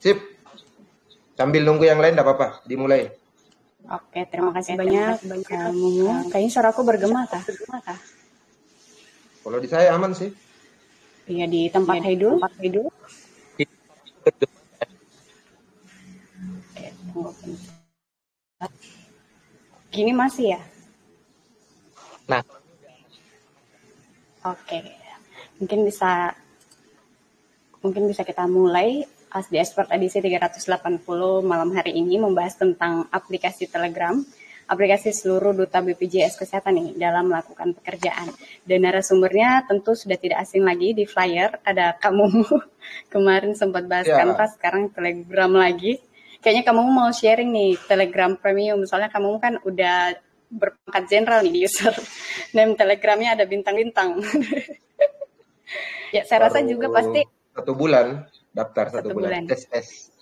Sip. Sambil nunggu yang lain enggak apa-apa, dimulai. Oke, terima kasih banyak Mumu. Kayaknya suaraku bergema kah? Kalau di saya aman sih. Iya, di tempat Haidul. Gini masih ya? Nah, Oke. Mungkin bisa kita mulai ASD Expert edisi 380 malam hari ini membahas tentang aplikasi Telegram, aplikasi seluruh duta BPJS Kesehatan nih dalam melakukan pekerjaan. Dan narasumbernya tentu sudah tidak asing lagi di flyer, ada kamu kemarin sempat bahas Kanvas, sekarang Telegram lagi. Kayaknya kamu mau sharing nih Telegram Premium, soalnya kamu kan udah berpangkat jenderal nih di user. Name Telegramnya ada bintang-bintang. Ya, saya rasa juga pasti 1 bulan daftar 1 bulan. SS.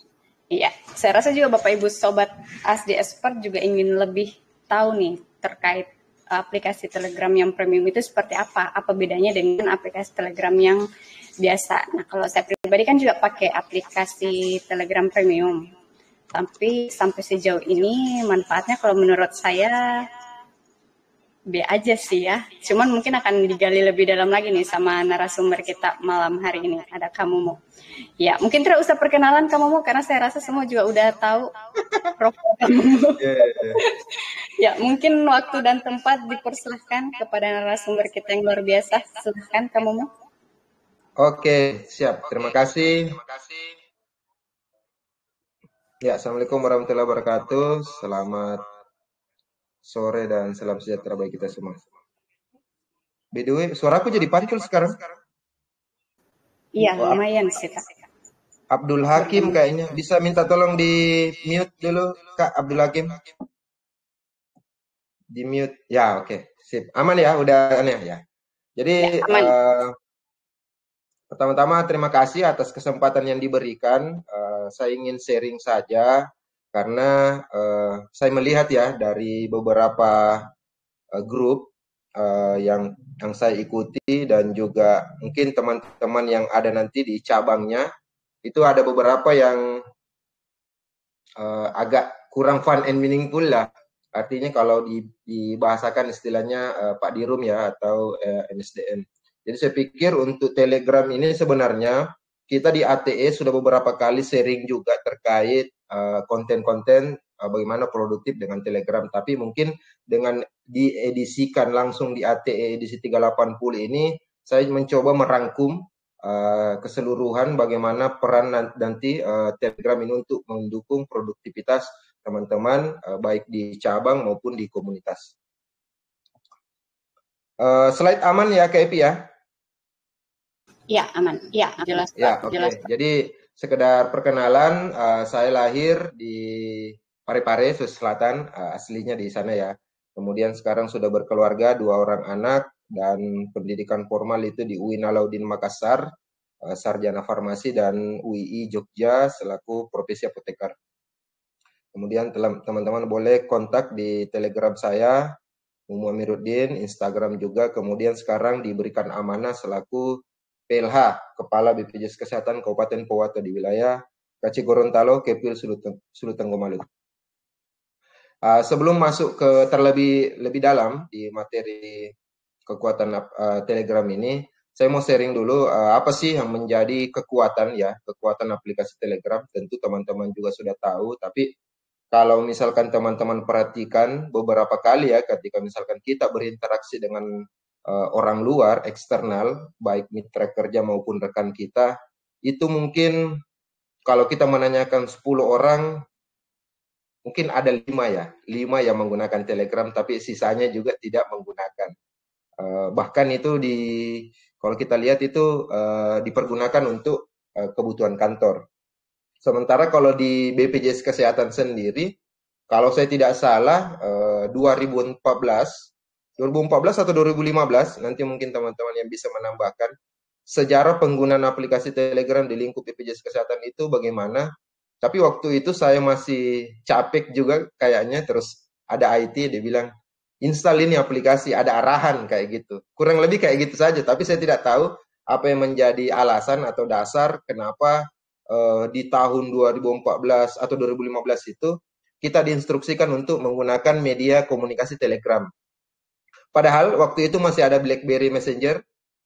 Iya, saya rasa juga Bapak Ibu Sobat ASD Expert juga ingin lebih tahu nih terkait aplikasi Telegram yang premium itu seperti apa bedanya dengan aplikasi Telegram yang biasa. Nah, kalau saya pribadi kan juga pakai aplikasi Telegram premium, tapi sampai sejauh ini manfaatnya kalau menurut saya B aja sih ya. Cuman mungkin akan digali lebih dalam lagi nih sama narasumber kita malam hari ini. Ada kamu mau. Ya, mungkin tidak usah perkenalan kamu mau karena saya rasa semua juga udah tahu profil kamu. Ya, mungkin waktu dan tempat dipersilahkan kepada narasumber kita yang luar biasa. Silahkan kamu mau. Oke, siap. Terima kasih. Ya, Assalamualaikum warahmatullahi wabarakatuh. Selamat sore dan salam sejahtera bagi kita semua. By the way, suaraku jadi pantul sekarang? Iya, lumayan sih, Kak. Abdul Hakim kayaknya. Bisa minta tolong di mute dulu, Kak Abdul Hakim. Di mute. Ya, oke. Sip. Aman ya? Udah aneh ya? Jadi, pertama-tama terima kasih atas kesempatan yang diberikan. Saya ingin sharing saja karena saya melihat ya dari beberapa grup yang saya ikuti dan juga mungkin teman-teman yang ada nanti di cabangnya itu ada beberapa yang agak kurang fun and meaningful lah. Artinya kalau dibahasakan istilahnya Pak Dirum ya atau NSDM. Jadi saya pikir untuk Telegram ini sebenarnya kita di ATE sudah beberapa kali sharing juga terkait konten-konten bagaimana produktif dengan Telegram. Tapi mungkin dengan diedisikan langsung di ATE edisi 380 ini, saya mencoba merangkum keseluruhan bagaimana peran nanti Telegram ini untuk mendukung produktivitas teman-teman baik di cabang maupun di komunitas. Slide aman ya Kak Epi ya? Ya, aman. Ya, jelas. Ya, oke. Jadi sekedar perkenalan, saya lahir di Parepare, Sulawesi Selatan, aslinya di sana ya. Kemudian sekarang sudah berkeluarga, 2 orang anak, dan pendidikan formal itu di UIN Alauddin Makassar, sarjana farmasi, dan UII Jogja selaku profesi apoteker. Kemudian teman-teman boleh kontak di Telegram saya, Mumu Amiruddin, Instagram juga. Kemudian sekarang diberikan amanah selaku PLH, Kepala BPJS Kesehatan Kabupaten Powato di wilayah Kaci Gorontalo, Kepil Sulu Tanggomalut. Sebelum masuk ke lebih dalam di materi kekuatan Telegram ini, saya mau sharing dulu apa sih yang menjadi kekuatan aplikasi Telegram. Tentu teman-teman juga sudah tahu, tapi kalau misalkan teman-teman perhatikan beberapa kali ya ketika misalkan kita berinteraksi dengan orang luar, eksternal, baik mitra kerja maupun rekan kita, itu mungkin kalau kita menanyakan 10 orang, mungkin ada 5 yang menggunakan Telegram, tapi sisanya juga tidak menggunakan. Bahkan itu kalau kita lihat itu dipergunakan untuk kebutuhan kantor. Sementara kalau di BPJS Kesehatan sendiri, kalau saya tidak salah 2014 atau 2015, nanti mungkin teman-teman yang bisa menambahkan, sejarah penggunaan aplikasi Telegram di lingkup BPJS Kesehatan itu bagaimana. Tapi waktu itu saya masih capek juga kayaknya, terus ada IT, dia bilang, install ini aplikasi, ada arahan kayak gitu. Kurang lebih kayak gitu saja, tapi saya tidak tahu apa yang menjadi alasan atau dasar kenapa di tahun 2014 atau 2015 itu kita diinstruksikan untuk menggunakan media komunikasi Telegram. Padahal waktu itu masih ada BlackBerry Messenger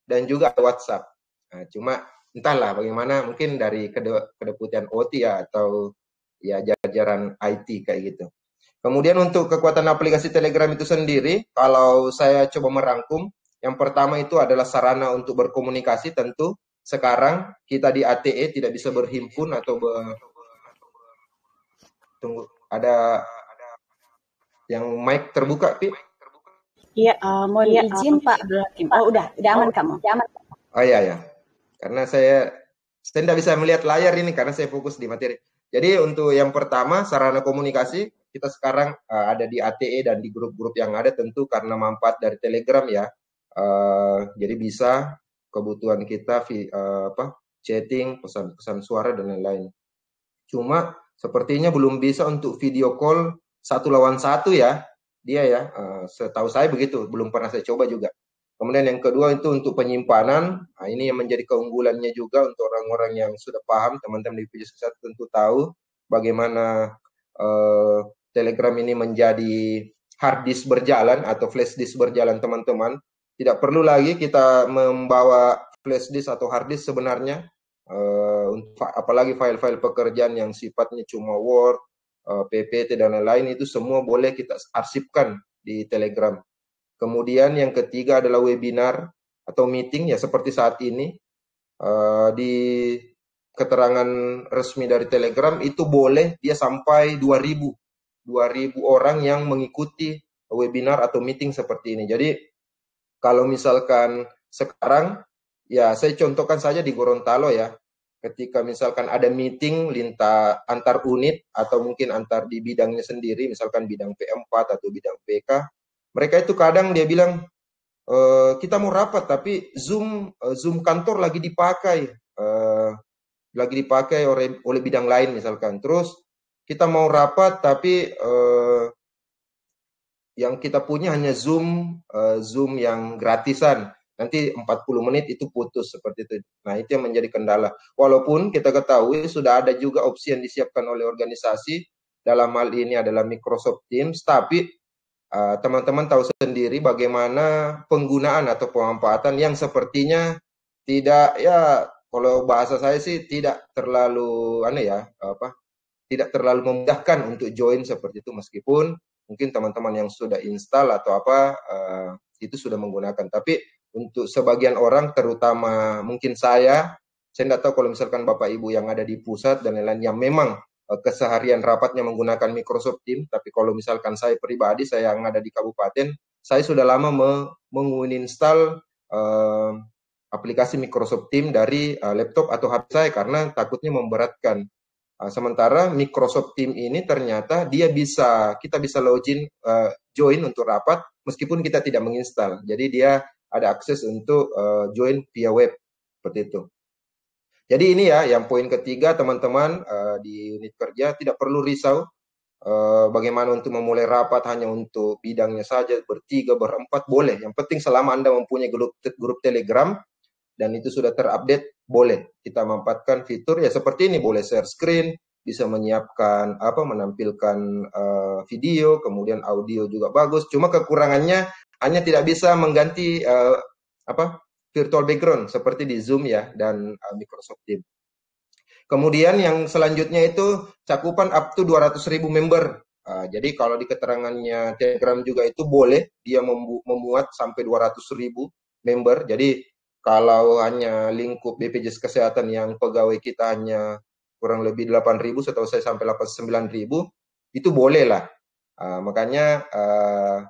dan juga WhatsApp. Nah, cuma entahlah bagaimana, mungkin dari kedeputian OT ya, atau ya jajaran IT kayak gitu. Kemudian untuk kekuatan aplikasi Telegram itu sendiri, kalau saya coba merangkum, yang pertama itu adalah sarana untuk berkomunikasi. Tentu sekarang kita di ATE tidak bisa berhimpun atau tunggu, ada yang mic terbuka, Pi? Iya, mohon izin Pak Abdul Hakim. Oh, udah aman kamu. Oh iya ya, karena saya tidak bisa melihat layar ini karena saya fokus di materi. Jadi untuk yang pertama, sarana komunikasi kita sekarang ada di ATE dan di grup-grup yang ada, tentu karena manfaat dari Telegram ya. Jadi bisa kebutuhan kita chatting, pesan-pesan suara dan lain-lain. Cuma sepertinya belum bisa untuk video call 1 lawan 1 ya. Dia ya, setahu saya begitu, belum pernah saya coba juga. Kemudian yang kedua itu untuk penyimpanan. Nah, ini yang menjadi keunggulannya juga untuk orang-orang yang sudah paham, teman-teman di PJ Kesehatan tentu tahu bagaimana Telegram ini menjadi hard disk berjalan atau flash disk berjalan, teman-teman. Tidak perlu lagi kita membawa flash disk atau hard disk sebenarnya. Apalagi file-file pekerjaan yang sifatnya cuma Word, PPT dan lain-lain, itu semua boleh kita arsipkan di Telegram. Kemudian yang ketiga adalah webinar atau meeting ya seperti saat ini. Di keterangan resmi dari Telegram itu boleh dia sampai 2.000 orang yang mengikuti webinar atau meeting seperti ini. Jadi kalau misalkan sekarang, ya saya contohkan saja di Gorontalo ya, ketika misalkan ada meeting antar unit atau mungkin antar di bidangnya sendiri, misalkan bidang P4 atau bidang PK, mereka itu kadang dia bilang, kita mau rapat tapi Zoom kantor lagi dipakai oleh bidang lain misalkan. Terus kita mau rapat tapi yang kita punya hanya Zoom yang gratisan. Nanti 40 menit itu putus seperti itu. Nah, itu yang menjadi kendala. Walaupun kita ketahui sudah ada juga opsi yang disiapkan oleh organisasi, dalam hal ini adalah Microsoft Teams, tapi teman-teman tahu sendiri bagaimana penggunaan atau pemanfaatan yang sepertinya tidak, ya kalau bahasa saya sih tidak terlalu tidak terlalu memudahkan untuk join seperti itu, meskipun mungkin teman-teman yang sudah install atau itu sudah menggunakan. Tapi untuk sebagian orang, terutama mungkin saya tidak tahu kalau misalkan Bapak Ibu yang ada di pusat dan lain-lain yang memang keseharian rapatnya menggunakan Microsoft Teams, tapi kalau misalkan saya pribadi, saya yang ada di kabupaten, saya sudah lama menginstal aplikasi Microsoft Teams dari laptop atau HP saya karena takutnya memberatkan. Sementara Microsoft Teams ini ternyata kita bisa login, join untuk rapat meskipun kita tidak menginstal. Jadi dia ada akses untuk join via web seperti itu. Jadi ini ya yang poin ketiga, teman-teman di unit kerja tidak perlu risau bagaimana untuk memulai rapat hanya untuk bidangnya saja, bertiga, berempat boleh. Yang penting selama Anda mempunyai grup Telegram dan itu sudah terupdate, boleh kita manfaatkan fitur ya seperti ini, boleh share screen, bisa menyiapkan menampilkan video, kemudian audio juga bagus. Cuma kekurangannya hanya tidak bisa mengganti virtual background seperti di Zoom ya dan Microsoft Teams. Kemudian yang selanjutnya itu cakupan up to 200.000 member. Jadi kalau di keterangannya Telegram juga itu boleh dia memuat sampai 200.000 member. Jadi kalau hanya lingkup BPJS Kesehatan yang pegawai kita hanya kurang lebih 8.000, setahu saya sampai 89.000, itu boleh lah. Makanya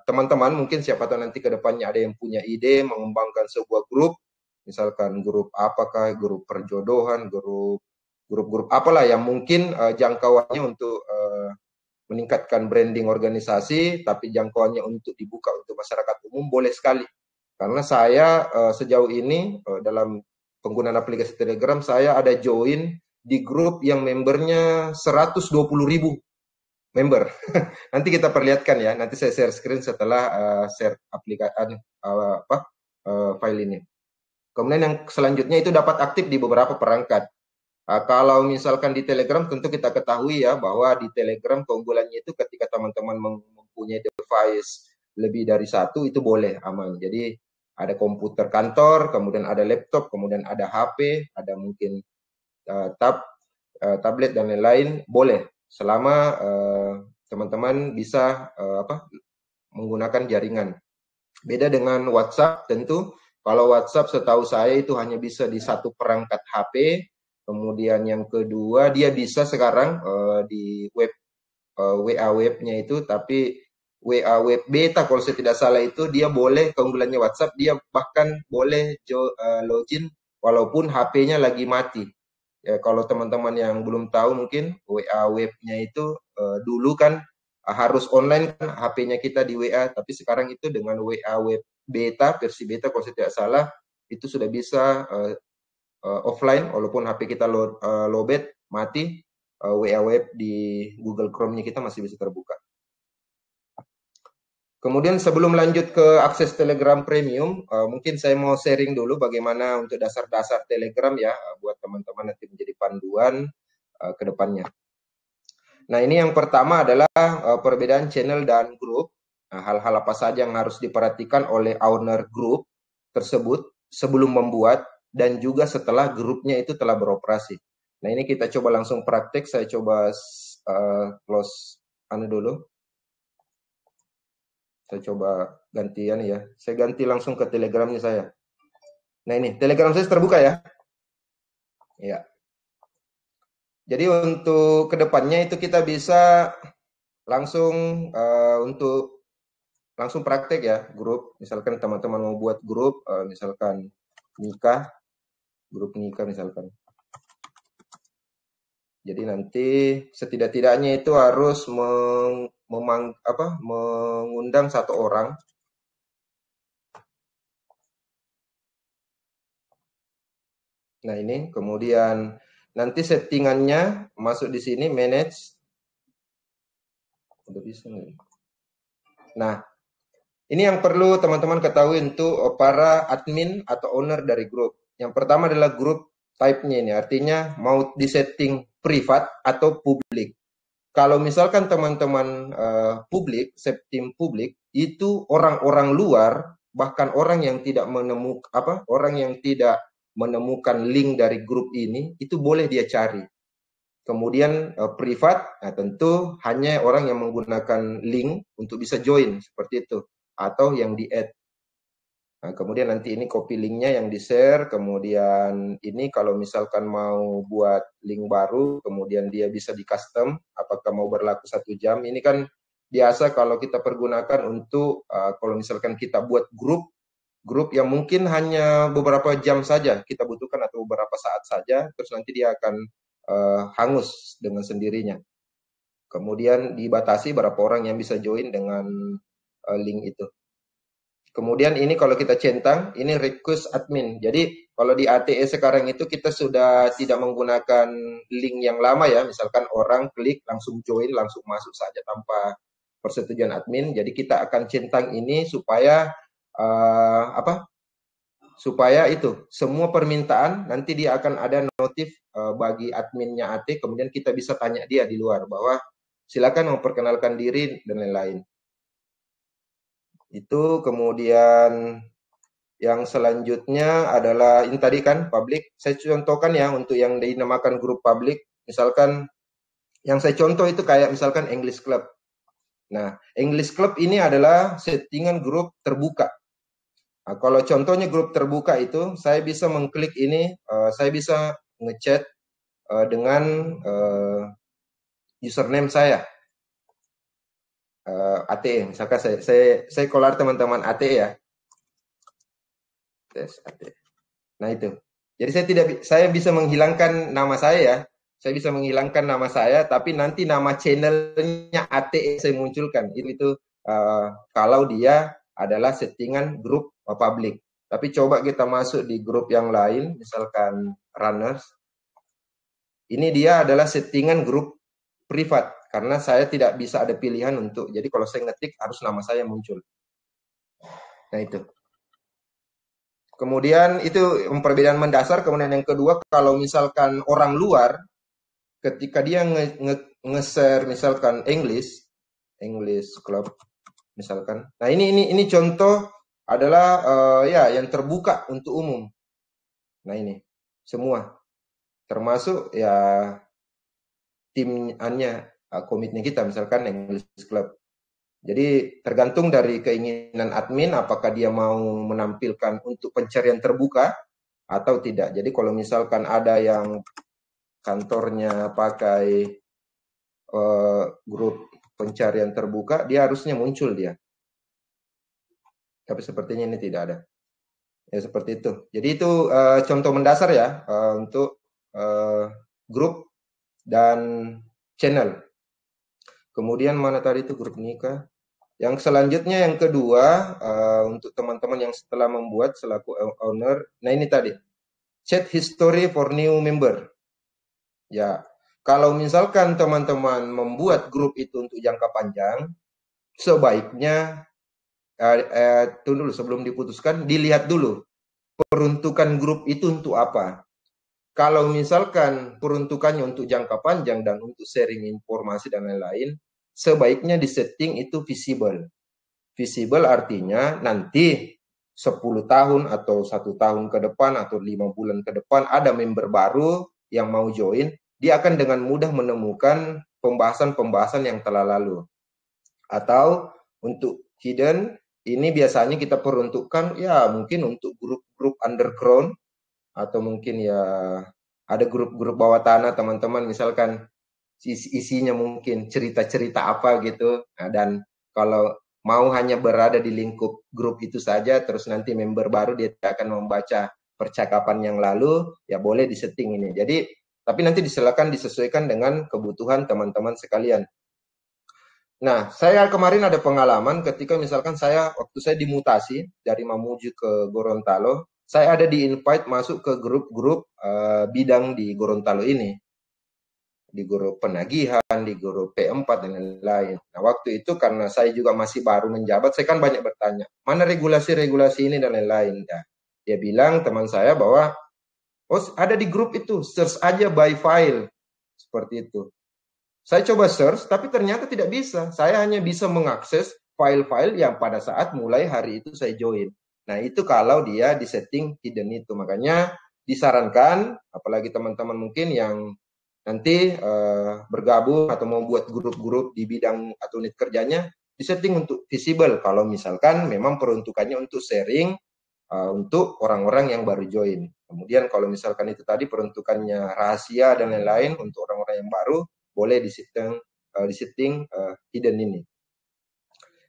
teman-teman mungkin siapa tahu nanti ke depannya ada yang punya ide mengembangkan sebuah grup, misalkan grup apakah, grup perjodohan, grup-grup apalah yang mungkin jangkauannya untuk meningkatkan branding organisasi, tapi jangkauannya untuk dibuka untuk masyarakat umum, boleh sekali. Karena saya sejauh ini dalam penggunaan aplikasi Telegram, saya ada join di grup yang membernya 120.000 member. Nanti kita perlihatkan ya, nanti saya share screen setelah share aplikasi file ini. Kemudian yang selanjutnya itu dapat aktif di beberapa perangkat. Kalau misalkan di Telegram tentu kita ketahui ya bahwa di Telegram keunggulannya itu ketika teman-teman mempunyai device lebih dari satu itu boleh aman. Jadi ada komputer kantor, kemudian ada laptop, kemudian ada HP, ada mungkin tablet dan lain-lain, boleh selama teman-teman bisa menggunakan jaringan. Beda dengan WhatsApp tentu. Kalau WhatsApp setahu saya itu hanya bisa di satu perangkat HP. Kemudian yang kedua dia bisa sekarang di web WA webnya itu, tapi WA web beta kalau saya tidak salah itu dia boleh, keunggulannya WhatsApp dia bahkan boleh login walaupun HP-nya lagi mati. Ya, kalau teman-teman yang belum tahu mungkin WA webnya itu dulu kan harus online kan HP-nya kita di WA, tapi sekarang itu dengan WA web beta, versi beta kalau saya tidak salah, itu sudah bisa offline walaupun HP kita lowbat mati, WA web di Google Chrome-nya kita masih bisa terbuka. Kemudian sebelum lanjut ke akses Telegram Premium, mungkin saya mau sharing dulu bagaimana untuk dasar-dasar Telegram ya, buat teman-teman nanti menjadi panduan ke depannya. Nah, ini yang pertama adalah perbedaan channel dan grup. Nah, hal-hal apa saja yang harus diperhatikan oleh owner grup tersebut sebelum membuat dan juga setelah grupnya itu telah beroperasi. Nah, ini kita coba langsung praktek. Saya coba close dulu. Saya coba gantian ya. Saya ganti langsung ke Telegramnya saya. Nah, ini Telegram saya terbuka ya. Ya. Jadi untuk kedepannya itu kita bisa langsung untuk langsung praktek ya grup. Misalkan teman-teman mau buat grup, misalkan nikah, grup nikah misalkan. Jadi nanti setidak-tidaknya itu harus mengundang satu orang. Nah ini kemudian nanti settingannya masuk di sini manage. Udah bisa nih. Nah ini yang perlu teman-teman ketahui untuk para admin atau owner dari grup. Yang pertama adalah grup type-nya ini, artinya mau disetting privat atau publik. Kalau misalkan teman-teman publik, setting publik, itu orang-orang luar, bahkan orang yang tidak menemukan link dari grup ini, itu boleh dia cari. Kemudian privat, nah tentu hanya orang yang menggunakan link untuk bisa join seperti itu, atau yang di-add. Nah, kemudian nanti ini copy linknya yang di-share, kemudian ini kalau misalkan mau buat link baru, kemudian dia bisa di-custom, apakah mau berlaku 1 jam. Ini kan biasa kalau kita pergunakan untuk, kalau misalkan kita buat grup yang mungkin hanya beberapa jam saja kita butuhkan atau beberapa saat saja, terus nanti dia akan hangus dengan sendirinya. Kemudian dibatasi berapa orang yang bisa join dengan link itu. Kemudian ini kalau kita centang, ini request admin. Jadi kalau di ATE sekarang itu kita sudah tidak menggunakan link yang lama ya. Misalkan orang klik langsung join, langsung masuk saja tanpa persetujuan admin. Jadi kita akan centang ini supaya supaya itu semua permintaan nanti dia akan ada notif bagi adminnya AT. Kemudian kita bisa tanya dia di luar bahwa silakan memperkenalkan diri dan lain-lain. Itu kemudian yang selanjutnya adalah ini tadi kan public. Saya contohkan ya untuk yang dinamakan grup public. Misalkan yang saya contoh itu kayak misalkan English Club. Nah, English Club ini adalah settingan grup terbuka. Nah, kalau contohnya grup terbuka itu, saya bisa mengklik ini, saya bisa ngechat dengan username saya. ATE, misalkan saya kolar teman-teman ATE ya. Tes ATE. Nah itu. Jadi saya bisa menghilangkan nama saya ya. Saya bisa menghilangkan nama saya, tapi nanti nama channelnya ATE saya munculkan. Itu kalau dia adalah settingan grup public. Tapi coba kita masuk di grup yang lain, misalkan runners. Ini dia adalah settingan grup privat. Karena saya tidak bisa ada pilihan untuk, jadi kalau saya ngetik harus nama saya muncul. Nah itu. Kemudian itu perbedaan mendasar. Kemudian yang kedua, kalau misalkan orang luar, ketika dia nge-share misalkan English Club misalkan. Nah ini contoh adalah ya yang terbuka untuk umum. Nah ini semua termasuk ya timnya komitnya kita misalkan English Club. Jadi tergantung dari keinginan admin apakah dia mau menampilkan untuk pencarian terbuka atau tidak. Jadi kalau misalkan ada yang kantornya pakai grup pencarian terbuka, dia harusnya muncul dia. Tapi sepertinya ini tidak ada. Ya seperti itu. Jadi itu contoh mendasar ya untuk grup dan channel. Kemudian mana tadi itu grup nikah. Yang selanjutnya yang kedua untuk teman-teman yang setelah membuat selaku owner. Nah ini tadi chat history for new member. Ya, kalau misalkan teman-teman membuat grup itu untuk jangka panjang, sebaiknya tunggu dulu sebelum diputuskan, dilihat dulu peruntukan grup itu untuk apa. Kalau misalkan peruntukannya untuk jangka panjang dan untuk sharing informasi dan lain-lain, sebaiknya disetting itu visible. Visible artinya nanti 10 tahun atau 1 tahun ke depan atau 5 bulan ke depan ada member baru yang mau join, dia akan dengan mudah menemukan pembahasan-pembahasan yang telah lalu. Atau untuk hidden, ini biasanya kita peruntukkan ya mungkin untuk grup-grup underground atau mungkin ya ada grup-grup bawah tanah teman-teman misalkan isinya mungkin cerita-cerita apa gitu. Nah, dan kalau mau hanya berada di lingkup grup itu saja terus nanti member baru dia akan membaca percakapan yang lalu, ya boleh disetting ini. Jadi tapi nanti silakan disesuaikan dengan kebutuhan teman-teman sekalian. Nah, saya kemarin ada pengalaman ketika misalkan waktu saya dimutasi dari Mamuju ke Gorontalo, saya ada di invite masuk ke grup-grup bidang di Gorontalo ini. Di grup penagihan, di grup P4 dan lain-lain. Nah, waktu itu karena saya juga masih baru menjabat, saya kan banyak bertanya, mana regulasi-regulasi ini dan lain-lain. Ya, dia bilang teman saya bahwa oh ada di grup itu, search aja by file. Seperti itu. Saya coba search, tapi ternyata tidak bisa. Saya hanya bisa mengakses file-file yang pada saat mulai hari itu saya join. Nah, itu kalau dia di setting hidden itu. Makanya disarankan, apalagi teman-teman mungkin yang nanti bergabung atau mau buat grup-grup di bidang atau unit kerjanya, disetting untuk visible. Kalau misalkan memang peruntukannya untuk sharing untuk orang-orang yang baru join. Kemudian kalau misalkan itu tadi peruntukannya rahasia dan lain-lain untuk orang-orang yang baru, boleh disetting hidden ini.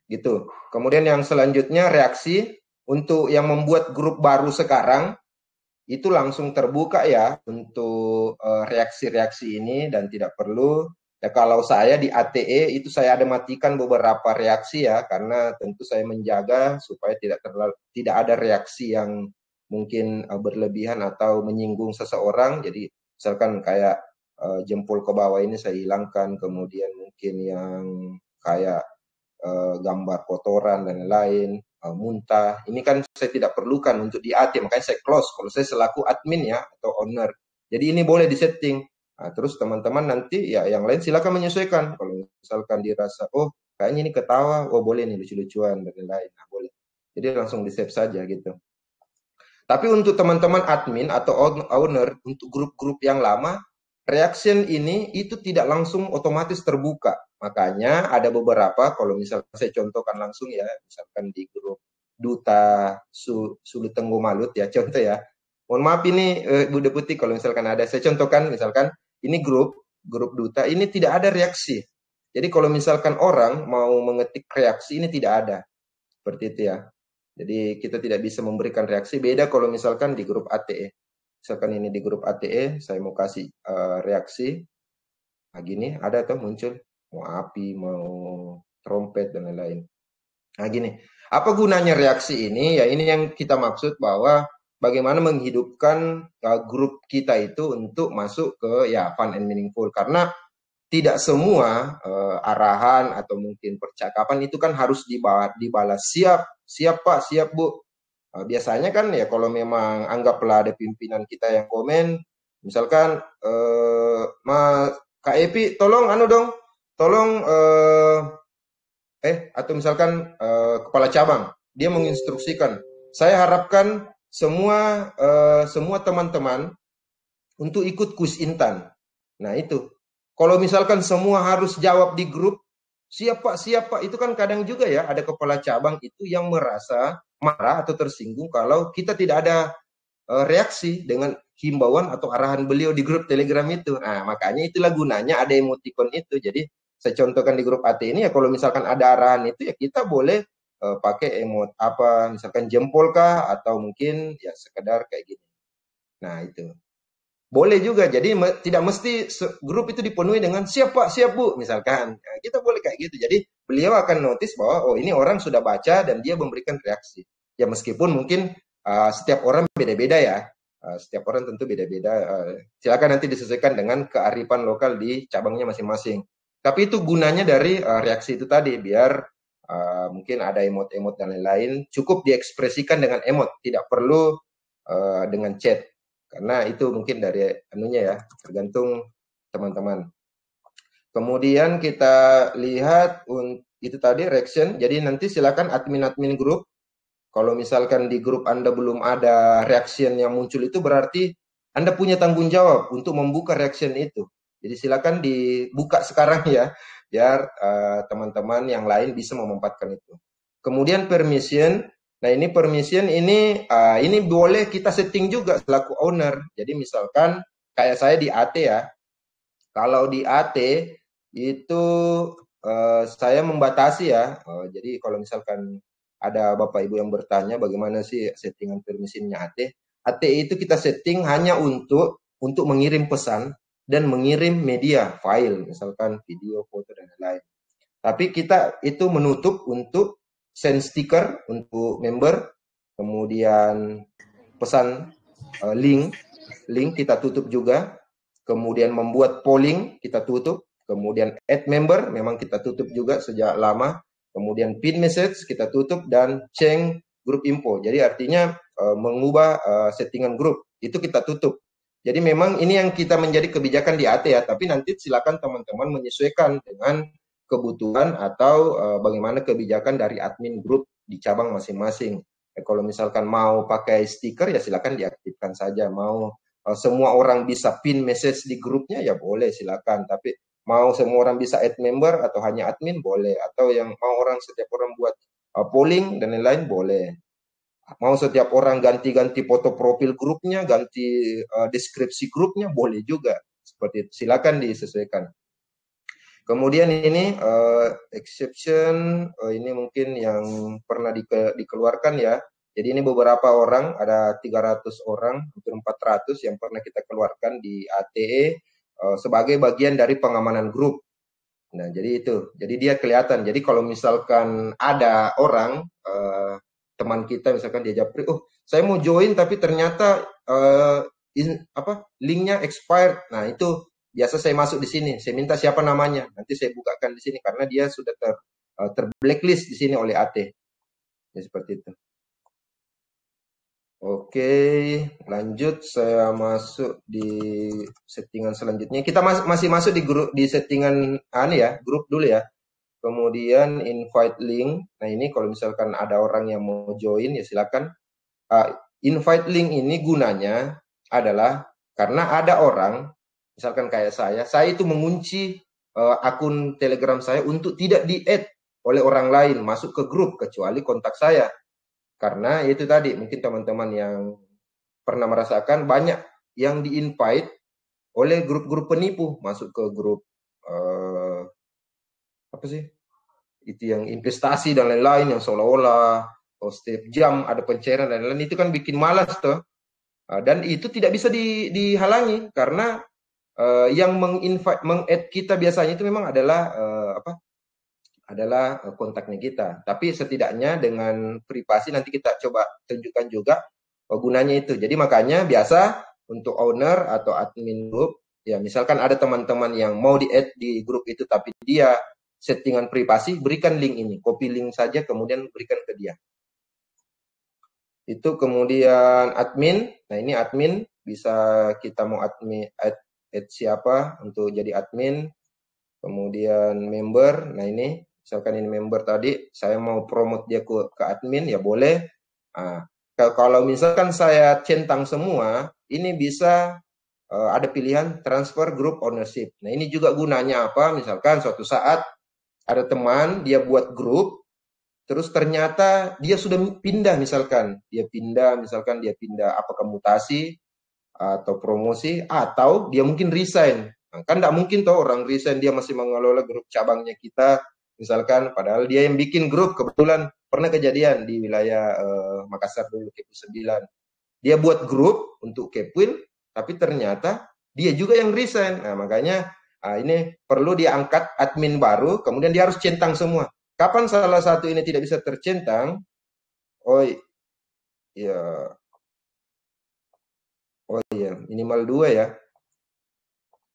Gitu. Kemudian yang selanjutnya reaksi untuk yang membuat grup baru sekarang itu langsung terbuka ya untuk reaksi-reaksi ini dan tidak perlu ya kalau saya di ATE itu saya ada matikan beberapa reaksi ya karena tentu saya menjaga supaya tidak ada reaksi yang mungkin berlebihan atau menyinggung seseorang. Jadi misalkan kayak jempol ke bawah ini saya hilangkan, kemudian mungkin yang kayak gambar kotoran dan lain, muntah. Ini kan saya tidak perlukan untuk di AT, makanya saya close. Kalau saya selaku admin ya atau owner. Jadi ini boleh disetting. Nah, terus teman-teman nanti ya yang lain silakan menyesuaikan. Kalau misalkan dirasa oh kayaknya ini ketawa, oh boleh nih lucu-lucuan dan lain-lain. Nah, boleh. Jadi langsung di save saja gitu. Tapi untuk teman-teman admin atau owner untuk grup-grup yang lama, reaction ini itu tidak langsung otomatis terbuka. Makanya ada beberapa, kalau misalkan saya contohkan langsung ya, misalkan di grup Duta Sulut Tenggu Malut ya, contoh ya. Mohon maaf ini Bu Deputi kalau misalkan ada, saya contohkan misalkan ini grup Duta, ini tidak ada reaksi. Jadi kalau misalkan orang mau mengetik reaksi ini tidak ada. Seperti itu ya. Jadi kita tidak bisa memberikan reaksi. Beda kalau misalkan di grup ATE. Misalkan ini di grup ATE, saya mau kasih reaksi. Nah gini, ada tuh muncul. Mau api, mau trompet, dan lain-lain. Nah gini, apa gunanya reaksi ini? Ya ini yang kita maksud bahwa bagaimana menghidupkan grup kita itu untuk masuk ke ya fun and meaningful. Karena tidak semua arahan atau mungkin percakapan itu kan harus dibalas siap Pak, siap Bu. Biasanya kan ya kalau memang anggaplah ada pimpinan kita yang komen, misalkan Kak Epi tolong anu dong, tolong atau misalkan kepala cabang dia menginstruksikan, saya harapkan semua teman-teman untuk ikut kuis Intan. Nah itu, kalau misalkan semua harus jawab di grup, siapa itu kan kadang juga ya ada kepala cabang itu yang merasa marah atau tersinggung kalau kita tidak ada reaksi dengan himbauan atau arahan beliau di grup Telegram itu. Nah, makanya itulah gunanya ada emoticon itu. Jadi saya contohkan di grup AT ini ya, kalau misalkan ada arahan itu ya kita boleh pakai emot apa, misalkan jempol kah atau mungkin ya sekedar kayak gini. Nah, itu. Boleh juga, jadi tidak mesti grup itu dipenuhi dengan siap Pak, siap Bu, misalkan. Nah, kita boleh kayak gitu. Jadi beliau akan notice bahwa oh ini orang sudah baca dan dia memberikan reaksi. Ya meskipun mungkin setiap orang beda-beda ya. Setiap orang tentu beda-beda. Silakan nanti disesuaikan dengan kearifan lokal di cabangnya masing-masing. Tapi itu gunanya dari reaksi itu tadi, biar mungkin ada emot-emot dan lain-lain, cukup diekspresikan dengan emot, tidak perlu dengan chat. Karena itu mungkin dari anunya ya, tergantung teman-teman. Kemudian kita lihat itu tadi reaction. Jadi nanti silakan admin-admin grup. Kalau misalkan di grup Anda belum ada reaction yang muncul itu berarti Anda punya tanggung jawab untuk membuka reaction itu. Jadi silakan dibuka sekarang ya, biar teman-teman yang lain bisa memanfaatkan itu. Kemudian permission. Nah ini permission ini boleh kita setting juga selaku owner. Jadi misalkan kayak saya di AT ya. Kalau di AT itu saya membatasi ya. Jadi kalau misalkan ada Bapak Ibu yang bertanya bagaimana sih settingan permissionnya AT. AT itu kita setting hanya untuk mengirim pesan dan mengirim media, file, misalkan video, foto, dan lain-lain. Tapi kita itu menutup untuk send stiker untuk member, kemudian pesan link kita tutup juga, kemudian membuat polling kita tutup, kemudian add member memang kita tutup juga sejak lama, kemudian pin message kita tutup, dan change group info. Jadi artinya mengubah settingan grup itu kita tutup. Jadi memang ini yang kita menjadi kebijakan di AT ya, tapi nanti silakan teman-teman menyesuaikan dengan kebutuhan atau bagaimana kebijakan dari admin grup di cabang masing-masing. Kalau misalkan mau pakai stiker ya silakan diaktifkan saja. Mau semua orang bisa pin message di grupnya ya boleh silakan. Tapi mau semua orang bisa add member atau hanya admin boleh. Atau yang mau setiap orang buat polling dan lain-lain boleh. Mau setiap orang ganti-ganti foto profil grupnya, ganti deskripsi grupnya boleh juga. Seperti itu. Silakan disesuaikan. Kemudian ini exception, ini mungkin yang pernah dikeluarkan ya. Jadi ini beberapa orang, ada 300 orang, hampir 400 yang pernah kita keluarkan di ATE sebagai bagian dari pengamanan grup. Nah, jadi itu. Jadi dia kelihatan. Jadi kalau misalkan ada orang, teman kita misalkan dia japri, oh saya mau join tapi ternyata linknya expired. Nah, itu biasa saya masuk di sini, saya minta siapa namanya, nanti saya bukakan di sini karena dia sudah terblacklist di sini oleh AT. Ya, seperti itu. Oke, lanjut saya masuk di settingan selanjutnya. Kita masih masuk di settingan grup dulu ya. Kemudian invite link. Nah, ini kalau misalkan ada orang yang mau join ya silakan. Invite link ini gunanya adalah karena ada orang, misalkan kayak saya itu mengunci akun Telegram saya untuk tidak di-add oleh orang lain masuk ke grup kecuali kontak saya. Karena itu tadi mungkin teman-teman yang pernah merasakan banyak yang di-invite oleh grup-grup penipu masuk ke grup itu yang investasi dan lain-lain yang seolah-olah setiap jam ada pencairan dan lain-lain, itu kan bikin malas tuh. Dan itu tidak bisa dihalangi karena yang meng-add kita biasanya itu memang adalah kontaknya kita. Tapi setidaknya dengan privasi nanti kita coba tunjukkan juga gunanya itu. Jadi makanya biasa untuk owner atau admin grup, ya misalkan ada teman-teman yang mau di-add di grup itu tapi dia settingan privasi, berikan link ini, copy link saja kemudian berikan ke dia. Itu kemudian admin. Nah, ini admin bisa kita mau admin add siapa untuk jadi admin. Kemudian member. Nah, ini misalkan ini member tadi, saya mau promote dia ke admin, ya boleh. Nah, kalau misalkan saya centang semua, ini bisa ada pilihan transfer group ownership. Nah, ini juga gunanya apa? Misalkan suatu saat ada teman, dia buat grup, terus ternyata dia sudah pindah, misalkan dia pindah apakah mutasi atau promosi, atau dia mungkin resign. Nah, kan tidak mungkin toh orang resign dia masih mengelola grup cabangnya kita, misalkan, padahal dia yang bikin grup. Kebetulan pernah kejadian di wilayah Makassar dulu, Kepul 9. Dia buat grup untuk Kepul, tapi ternyata dia juga yang resign. Nah, makanya ini perlu diangkat admin baru, kemudian dia harus centang semua. Kapan salah satu ini tidak bisa tercentang? Oh iya, minimal 2 ya.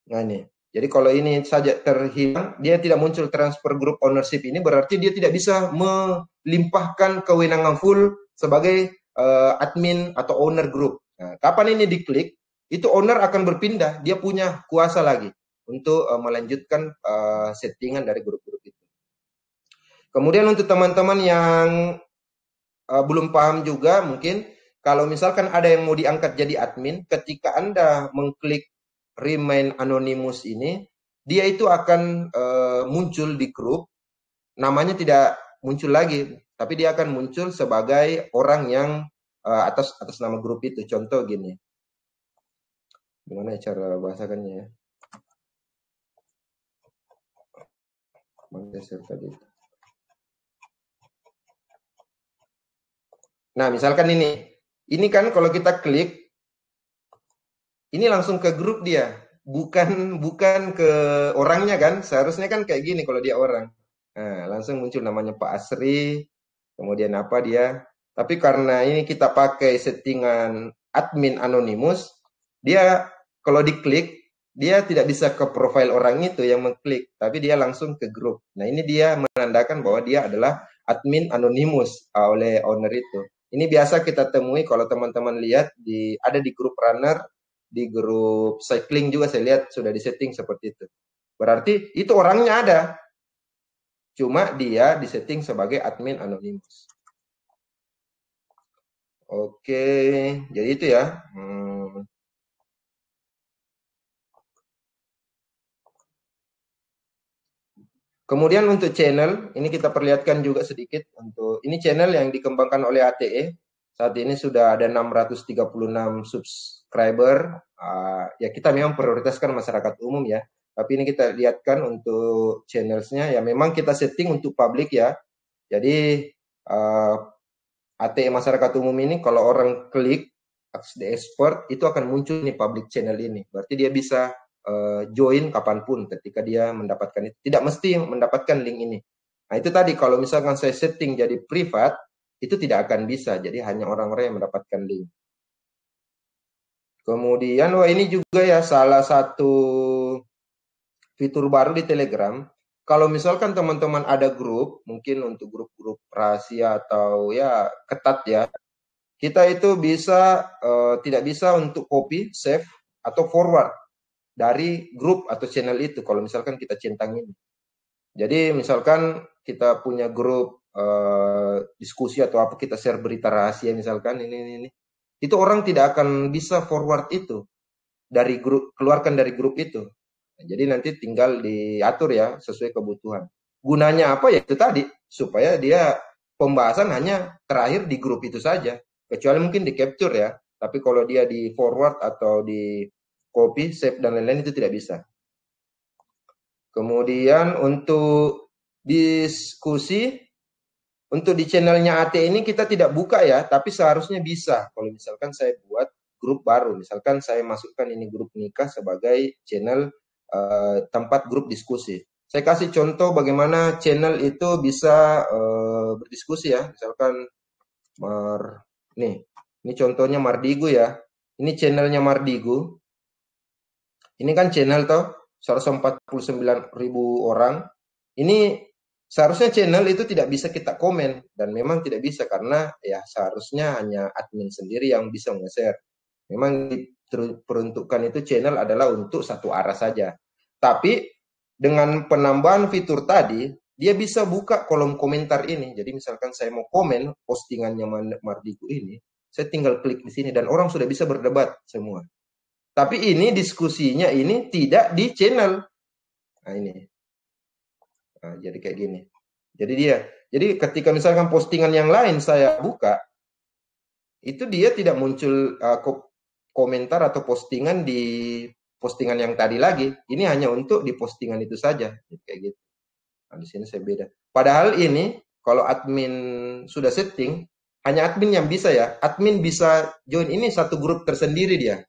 Nah ini, jadi kalau ini saja terhilang, dia tidak muncul transfer group ownership ini, berarti dia tidak bisa melimpahkan kewenangan full sebagai admin atau owner group. Nah, kapan ini diklik, itu owner akan berpindah, dia punya kuasa lagi untuk melanjutkan settingan dari grup-grup itu. Kemudian untuk teman-teman yang belum paham juga, mungkin kalau misalkan ada yang mau diangkat jadi admin, ketika Anda mengklik remain anonymous ini, dia itu akan muncul di grup, namanya tidak muncul lagi, tapi dia akan muncul sebagai orang yang atas nama grup itu. Contoh gini, gimana cara bahasakannya ya? Nah, misalkan ini kan kalau kita klik, ini langsung ke grup dia, bukan ke orangnya kan. Seharusnya kan kayak gini kalau dia orang. Nah, langsung muncul namanya Pak Asri, kemudian apa dia. Tapi karena ini kita pakai settingan admin anonymous, dia kalau diklik, dia tidak bisa ke profil orang itu yang mengklik, tapi dia langsung ke grup. Nah, ini dia menandakan bahwa dia adalah admin anonymous oleh owner itu. Ini biasa kita temui kalau teman-teman lihat ada di grup runner, di grup cycling juga saya lihat sudah disetting seperti itu. Berarti itu orangnya ada, cuma dia disetting sebagai admin anonymous. Oke, jadi itu ya. Kemudian untuk channel, ini kita perlihatkan juga sedikit. Untuk ini channel yang dikembangkan oleh ATE. Saat ini sudah ada 636 subscriber. Ya kita memang prioritaskan masyarakat umum ya. Tapi ini kita lihatkan untuk channelsnya, ya memang kita setting untuk publik ya. Jadi ATE masyarakat umum ini kalau orang klik di export, itu akan muncul nih public channel ini. Berarti dia bisa join kapanpun ketika dia mendapatkan itu. Tidak mesti mendapatkan link ini. Nah itu tadi, kalau misalkan saya setting jadi privat, itu tidak akan bisa. Jadi hanya orang-orang yang mendapatkan link. Kemudian, ini juga ya salah satu fitur baru di Telegram. Kalau misalkan teman-teman ada grup, mungkin untuk grup-grup rahasia atau ya ketat ya, kita itu bisa tidak bisa untuk copy, save, atau forward dari grup atau channel itu kalau misalkan kita centangin. Jadi misalkan kita punya grup diskusi atau apa, kita share berita rahasia misalkan ini. Itu orang tidak akan bisa forward itu dari grup, keluarkan dari grup itu. Jadi nanti tinggal diatur ya sesuai kebutuhan. Gunanya apa ya itu tadi, supaya dia pembahasan hanya terakhir di grup itu saja. Kecuali mungkin di capture ya. Tapi kalau dia di forward atau di copy, save, dan lain-lain itu tidak bisa. Kemudian untuk diskusi, untuk di channelnya AT ini kita tidak buka ya, tapi seharusnya bisa. Kalau misalkan saya buat grup baru, misalkan saya masukkan ini grup nikah sebagai channel tempat grup diskusi. Saya kasih contoh bagaimana channel itu bisa berdiskusi ya. Misalkan ini contohnya Mardigu ya. Ini channelnya Mardigu. Ini kan channel toh 149.000 orang. Ini seharusnya channel itu tidak bisa kita komen, dan memang tidak bisa karena ya seharusnya hanya admin sendiri yang bisa nge-share. Memang diperuntukkan itu channel adalah untuk satu arah saja. Tapi dengan penambahan fitur tadi, dia bisa buka kolom komentar ini. Jadi misalkan saya mau komen postingannya Mardigu ini, saya tinggal klik di sini dan orang sudah bisa berdebat semua. Tapi ini diskusinya ini tidak di channel. Nah ini. Nah, jadi kayak gini. Jadi ketika misalkan postingan yang lain saya buka, itu dia tidak muncul komentar atau postingan di postingan yang tadi lagi. Ini hanya untuk di postingan itu saja, kayak gitu. Nah, di sini saya beda. Padahal ini kalau admin sudah setting, hanya admin yang bisa ya. Admin bisa join ini satu grup tersendiri dia.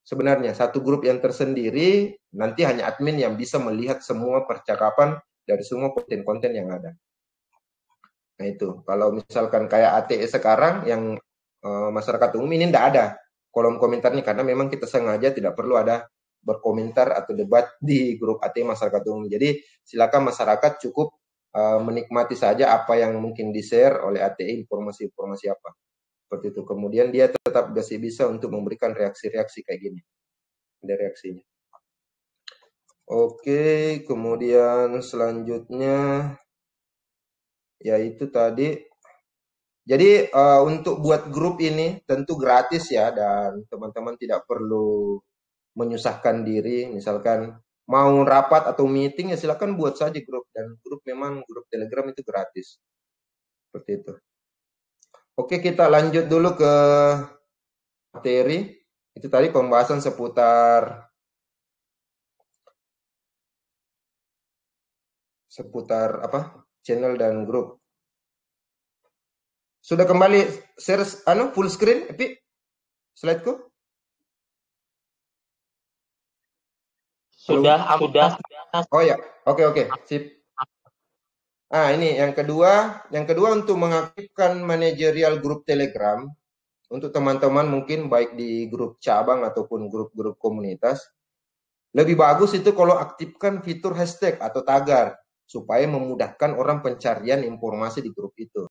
Sebenarnya satu grup yang tersendiri, nanti hanya admin yang bisa melihat semua percakapan dari semua konten-konten yang ada. Nah itu, kalau misalkan kayak ATE sekarang yang masyarakat umum ini tidak ada kolom komentarnya karena memang kita sengaja tidak perlu ada berkomentar atau debat di grup ATE masyarakat umum. Jadi silakan masyarakat cukup menikmati saja apa yang mungkin di-share oleh ATE, informasi-informasi apa. Seperti itu. Kemudian dia tetap masih bisa untuk memberikan reaksi-reaksi kayak gini. Ada reaksinya. Oke, kemudian selanjutnya yaitu tadi. Jadi untuk buat grup ini tentu gratis ya, dan teman-teman tidak perlu menyusahkan diri. Misalkan mau rapat atau meeting ya silakan buat saja grup, dan grup memang grup Telegram itu gratis. Seperti itu. Oke, kita lanjut dulu ke materi. Itu tadi pembahasan seputar apa? Channel dan grup. Sudah kembali share full screen, Epi? Slide-ku? Sudah. Oh ya, oke, sip. Nah, ini yang kedua untuk mengaktifkan manajerial grup Telegram untuk teman-teman mungkin baik di grup cabang ataupun grup-grup komunitas. Lebih bagus itu kalau aktifkan fitur hashtag atau tagar supaya memudahkan orang pencarian informasi di grup itu.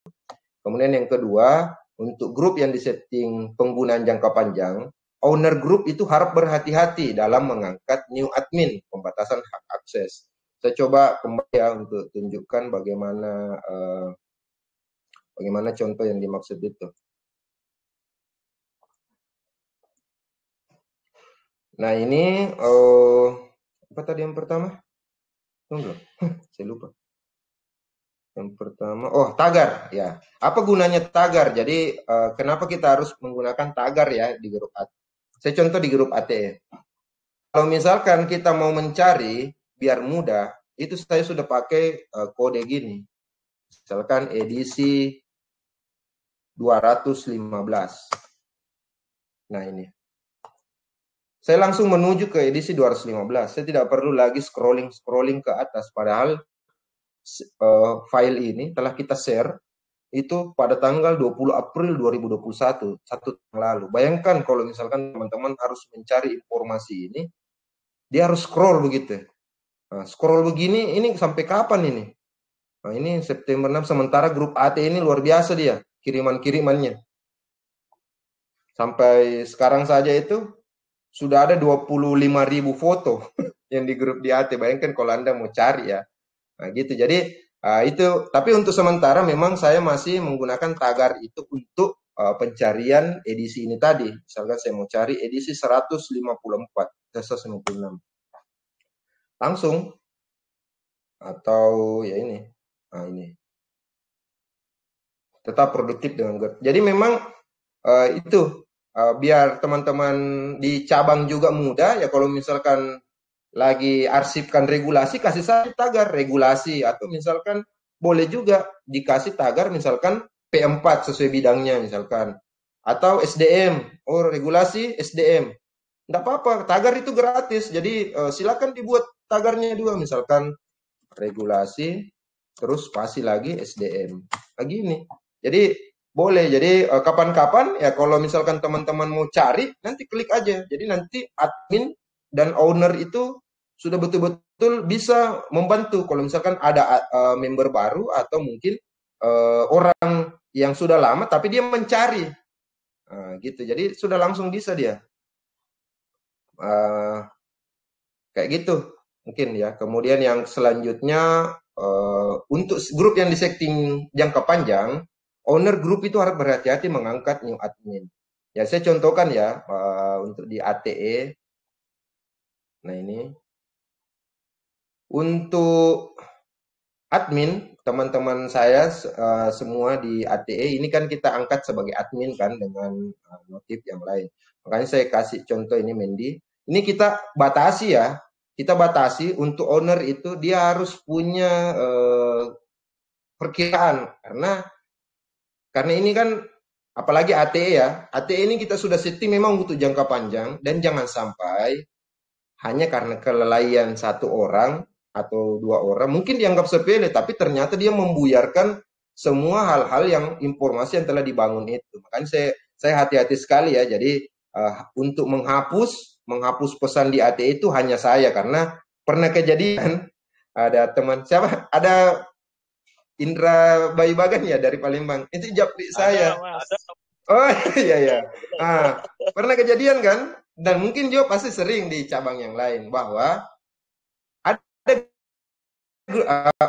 Kemudian yang kedua, untuk grup yang disetting penggunaan jangka panjang, owner grup itu harap berhati-hati dalam mengangkat new admin, pembatasan hak akses. Saya coba kembali ya untuk tunjukkan bagaimana contoh yang dimaksud itu. Nah ini apa tadi yang pertama? Tunggu, saya lupa. Yang pertama, tagar ya. Apa gunanya tagar? Jadi kenapa kita harus menggunakan tagar ya di grup AT? Saya contoh di grup AT. Kalau misalkan kita mau mencari biar mudah, itu saya sudah pakai kode gini. Misalkan edisi 215. Nah ini. Saya langsung menuju ke edisi 215. Saya tidak perlu lagi scrolling ke atas. Padahal file ini telah kita share itu pada tanggal 20 April 2021, satu tahun lalu. Bayangkan kalau misalkan teman-teman harus mencari informasi ini, dia harus scroll begitu. Nah, scroll begini, ini sampai kapan ini? Nah, ini September 6, sementara grup AT ini luar biasa dia, kiriman-kirimannya. Sampai sekarang saja itu, sudah ada 25.000 foto yang di grup di AT. Bayangkan kalau Anda mau cari ya. Nah, gitu. Jadi, itu, tapi untuk sementara memang saya masih menggunakan tagar itu untuk pencarian edisi ini tadi. Misalkan saya mau cari edisi 154, 156. Langsung. Atau ya ini. Nah, ini. Tetap produktif dengan GERD. Jadi memang itu biar teman-teman di cabang juga mudah ya, kalau misalkan lagi arsipkan regulasi, kasih saya tagar regulasi, atau misalkan boleh juga dikasih tagar misalkan P4 sesuai bidangnya misalkan, atau SDM, regulasi SDM, enggak apa-apa, tagar itu gratis. Jadi silakan dibuat tagarnya juga, misalkan regulasi terus spasi lagi SDM lagi ini. Jadi boleh. Jadi kapan-kapan ya kalau misalkan teman-teman mau cari, nanti klik aja. Jadi nanti admin dan owner itu sudah betul-betul betul bisa membantu kalau misalkan ada member baru atau mungkin orang yang sudah lama tapi dia mencari gitu. Jadi sudah langsung bisa dia kayak gitu mungkin ya. Kemudian yang selanjutnya untuk grup yang disetting jangka panjang, owner grup itu harus berhati-hati mengangkat new admin. Ya saya contohkan ya untuk di ATE. Nah ini untuk admin teman-teman saya semua di ATE ini kan kita angkat sebagai admin kan dengan notif yang lain. Makanya saya kasih contoh ini Mendy. Ini kita batasi ya. Kita batasi untuk owner itu dia harus punya perkiraan karena ini kan apalagi ATE ya. ATE ini kita sudah setting memang untuk jangka panjang dan jangan sampai hanya karena kelalaian satu orang atau dua orang mungkin dianggap sepele tapi ternyata dia membuyarkan semua hal-hal yang informasi yang telah dibangun itu. Makanya saya hati-hati sekali ya. Jadi untuk menghapus pesan di ATE itu hanya saya karena pernah kejadian ada teman siapa ada Indra Bayi Bagan ya dari Palembang itu japri saya. Oh iya ya. Pernah kejadian kan? Dan mungkin juga pasti sering di cabang yang lain bahwa ada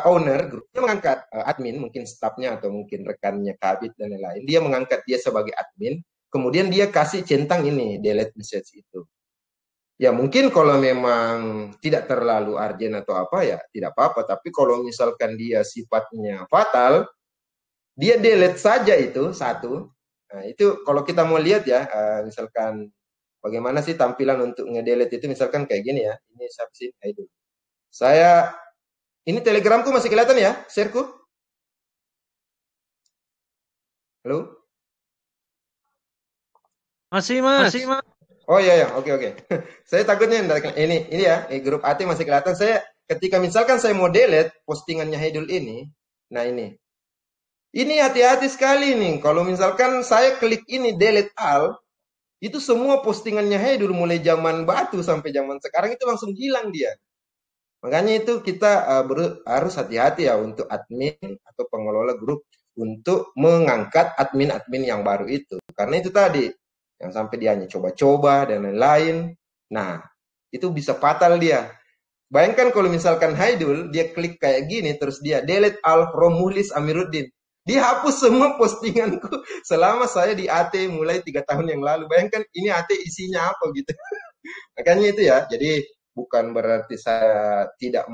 owner grup dia mengangkat admin, mungkin stafnya atau mungkin rekannya kabit dan lain-lain. Dia mengangkat dia sebagai admin, kemudian dia kasih centang ini delete message itu. Ya mungkin kalau memang tidak terlalu urgent atau apa ya tidak apa-apa. Tapi kalau misalkan dia sifatnya fatal, dia delete saja itu satu. Nah, itu kalau kita mau lihat ya, misalkan bagaimana sih tampilan untuk ngedelete itu misalkan kayak gini ya. Ini siapa sih? Itu. Ini Telegramku masih kelihatan ya? Shareku? Halo? Masih, Mas. Oh iya ya, oke. Saya takutnya ini ya, grup AT masih kelihatan. Saya ketika misalkan saya mau delete postingannya Hedul ini, nah ini. Ini hati-hati sekali nih. Kalau misalkan saya klik ini delete all, itu semua postingannya Hedul mulai zaman batu sampai zaman sekarang itu langsung hilang dia. Makanya itu kita harus hati-hati ya untuk admin atau pengelola grup untuk mengangkat admin-admin yang baru itu. Karena itu tadi, yang sampai dia hanya coba-coba dan lain-lain. Nah, itu bisa fatal dia. Bayangkan kalau misalkan Haidul, dia klik kayak gini, terus dia delete all from Muhlis Amiruddin. Dia hapus semua postinganku selama saya di AT mulai 3 tahun yang lalu. Bayangkan ini AT isinya apa gitu. Makanya itu ya, jadi bukan berarti saya tidak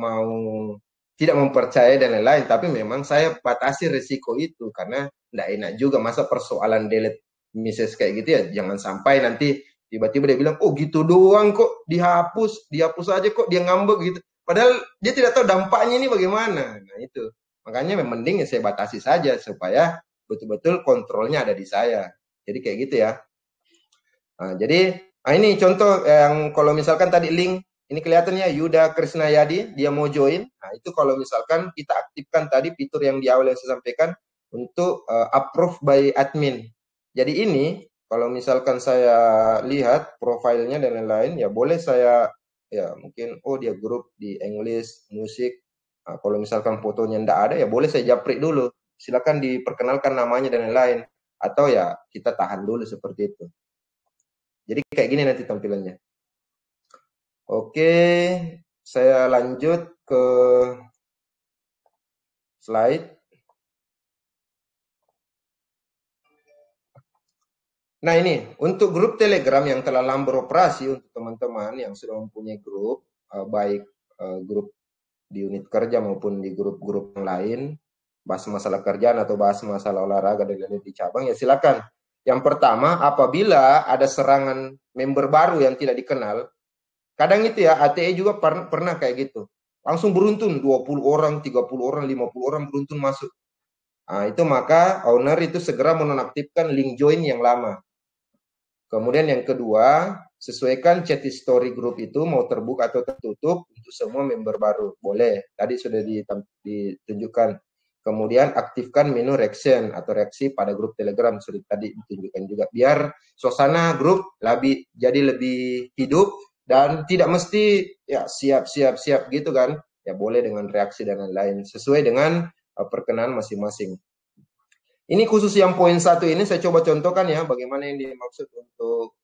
mempercayai dan lain-lain, tapi memang saya batasi risiko itu karena tidak enak juga masa persoalan delete message kayak gitu ya, jangan sampai nanti tiba-tiba dia bilang, oh gitu doang kok dihapus aja kok dia ngambek gitu, padahal dia tidak tahu dampaknya ini bagaimana. Nah itu, makanya mending saya batasi saja supaya betul-betul kontrolnya ada di saya. Jadi kayak gitu ya. Jadi ini contoh yang kalau misalkan tadi link ini kelihatannya Yuda Krisnayadi, dia mau join. Nah, itu kalau misalkan kita aktifkan tadi fitur yang di awal yang saya sampaikan untuk approve by admin. Jadi ini kalau misalkan saya lihat profilnya dan lain-lain, ya boleh saya ya mungkin dia grup di English musik. Nah, kalau misalkan fotonya tidak ada ya boleh saya japri dulu. Silakan diperkenalkan namanya dan lain-lain. Atau ya kita tahan dulu seperti itu. Jadi kayak gini nanti tampilannya. Oke, saya lanjut ke slide. Nah ini, untuk grup Telegram yang telah lama beroperasi, untuk teman-teman yang sudah mempunyai grup, baik grup di unit kerja maupun di grup-grup yang lain, bahas masalah kerjaan atau bahas masalah olahraga dan lain-lain di cabang, ya silakan. Yang pertama, apabila ada serangan member baru yang tidak dikenal, kadang itu ya, ATE juga pernah kayak gitu. Langsung beruntun, 20 orang, 30 orang, 50 orang beruntun masuk. Nah, itu maka owner itu segera menonaktifkan link join yang lama. Kemudian yang kedua, sesuaikan chat history grup itu mau terbuka atau tertutup untuk semua member baru. Boleh, tadi sudah ditunjukkan. Kemudian aktifkan menu reaction atau reaksi pada grup Telegram, sudah tadi ditunjukkan juga. Biar suasana grup jadi lebih hidup Dan tidak mesti ya siap gitu kan. Ya boleh dengan reaksi dan lain-lain sesuai dengan perkenan masing-masing. Ini khusus yang poin 1 ini saya coba contohkan ya bagaimana yang dimaksud untuk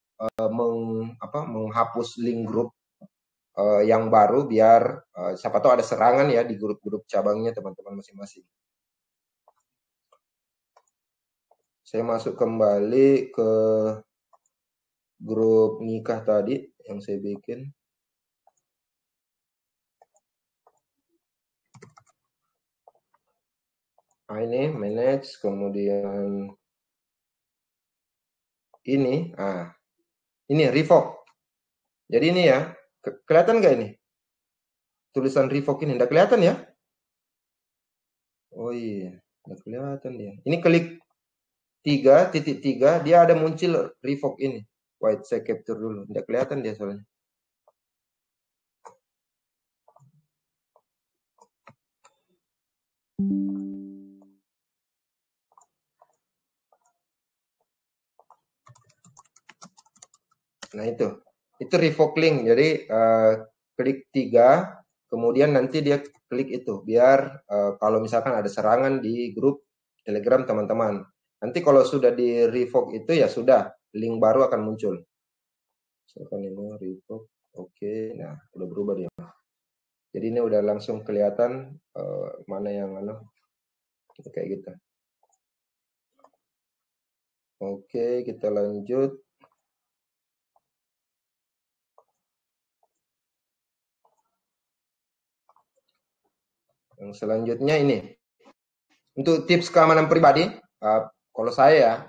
menghapus link grup yang baru biar siapa tahu ada serangan ya di grup-grup cabangnya teman-teman masing-masing. Saya masuk kembali ke grup nikah tadi yang saya bikin. Nah, ini manage, kemudian ini revoke. Jadi ini ya, kelihatan nggak ini? Tulisan revoke ini, nggak kelihatan ya? Oh iya, nggak kelihatan dia. Ini klik 3.3, dia ada muncul revoke ini. Wait, saya capture dulu. Nggak kelihatan dia soalnya. Nah itu revoke link. Jadi klik 3, kemudian nanti dia klik itu. Biar kalau misalkan ada serangan di grup Telegram teman-teman. Nanti kalau sudah di revoke itu ya sudah, link baru akan muncul. Misalkan ini revoke, oke, nah udah berubah dia. Jadi ini udah langsung kelihatan mana yang kayak gitu. Oke, kita lanjut. Yang selanjutnya ini untuk tips keamanan pribadi. Kalau saya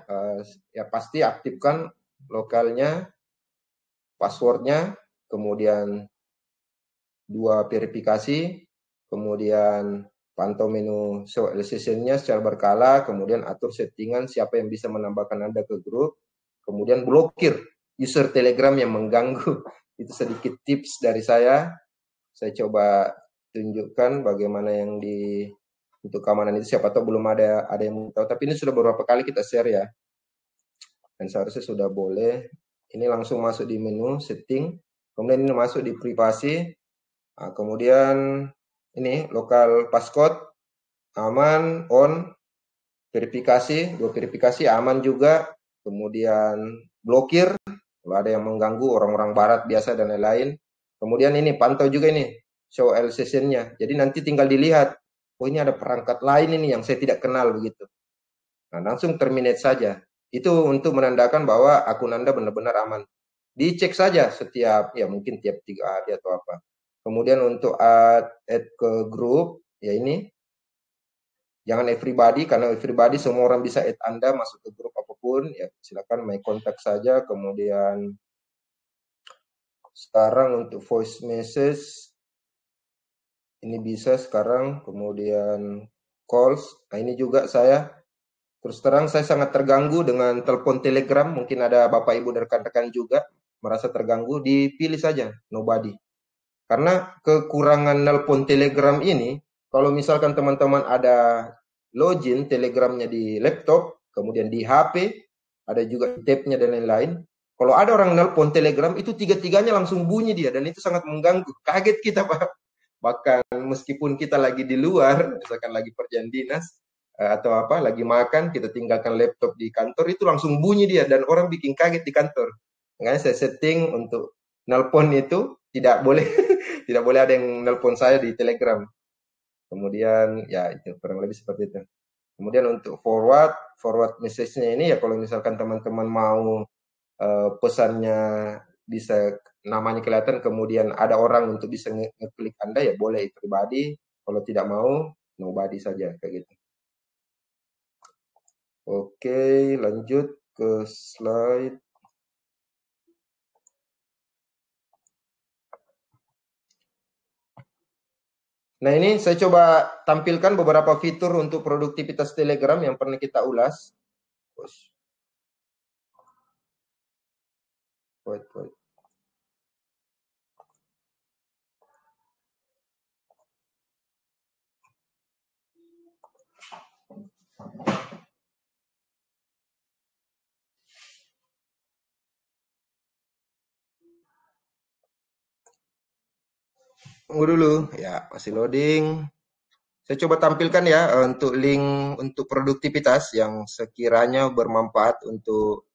ya pasti aktifkan lokalnya, passwordnya, kemudian 2 verifikasi, kemudian pantau menu show session-nya secara berkala, kemudian atur settingan siapa yang bisa menambahkan Anda ke grup, kemudian blokir user Telegram yang mengganggu. Itu sedikit tips dari saya. Saya coba tunjukkan bagaimana yang untuk keamanan itu, siapa tahu belum ada yang mau tahu, tapi ini sudah beberapa kali kita share ya. Dan seharusnya sudah boleh. Ini langsung masuk di menu setting, kemudian ini masuk di privasi. Nah, kemudian ini lokal passcode aman, on, verifikasi, 2 verifikasi aman juga, kemudian blokir kalau ada yang mengganggu orang-orang barat biasa dan lain-lain. Kemudian ini pantau juga ini show L session-nya. Jadi nanti tinggal dilihat, oh ini ada perangkat lain ini yang saya tidak kenal begitu. Nah, langsung terminate saja. Itu untuk menandakan bahwa akun Anda benar-benar aman. Dicek saja setiap, ya mungkin tiap 3 hari atau apa. Kemudian untuk add ke grup, ya ini. Jangan everybody, karena everybody semua orang bisa add Anda masuk ke grup apapun. Ya silakan my contact saja. Kemudian sekarang untuk voice message, ini bisa sekarang. Kemudian calls, nah ini juga saya terus terang saya sangat terganggu dengan telepon Telegram. Mungkin ada Bapak Ibu dan rekan-rekan juga merasa terganggu, dipilih saja nobody. Karena kekurangan nelpon Telegram ini, kalau misalkan teman-teman ada login Telegramnya di laptop, kemudian di HP, ada juga tab-nya dan lain-lain. Kalau ada orang nelpon Telegram, itu tiga-tiganya langsung bunyi dia, dan itu sangat mengganggu. Kaget kita, Pak. Bahkan meskipun kita lagi di luar, misalkan lagi perjalanan dinas, atau apa, lagi makan, kita tinggalkan laptop di kantor, itu langsung bunyi dia, dan orang bikin kaget di kantor. Makanya saya setting untuk nelpon itu tidak boleh tidak boleh ada yang nelpon saya di Telegram. Kemudian ya itu kurang lebih seperti itu. Kemudian untuk forward message-nya ini ya kalau misalkan teman-teman mau pesannya bisa namanya kelihatan, kemudian ada orang untuk bisa ngeklik Anda, ya boleh pribadi. Kalau tidak mau, nobody saja kayak gitu. Oke, lanjut ke slide. Nah ini saya coba tampilkan beberapa fitur untuk produktivitas Telegram yang pernah kita ulas. Wait. Tunggu dulu, ya masih loading. Saya coba tampilkan ya untuk link untuk produktivitas yang sekiranya bermanfaat untuk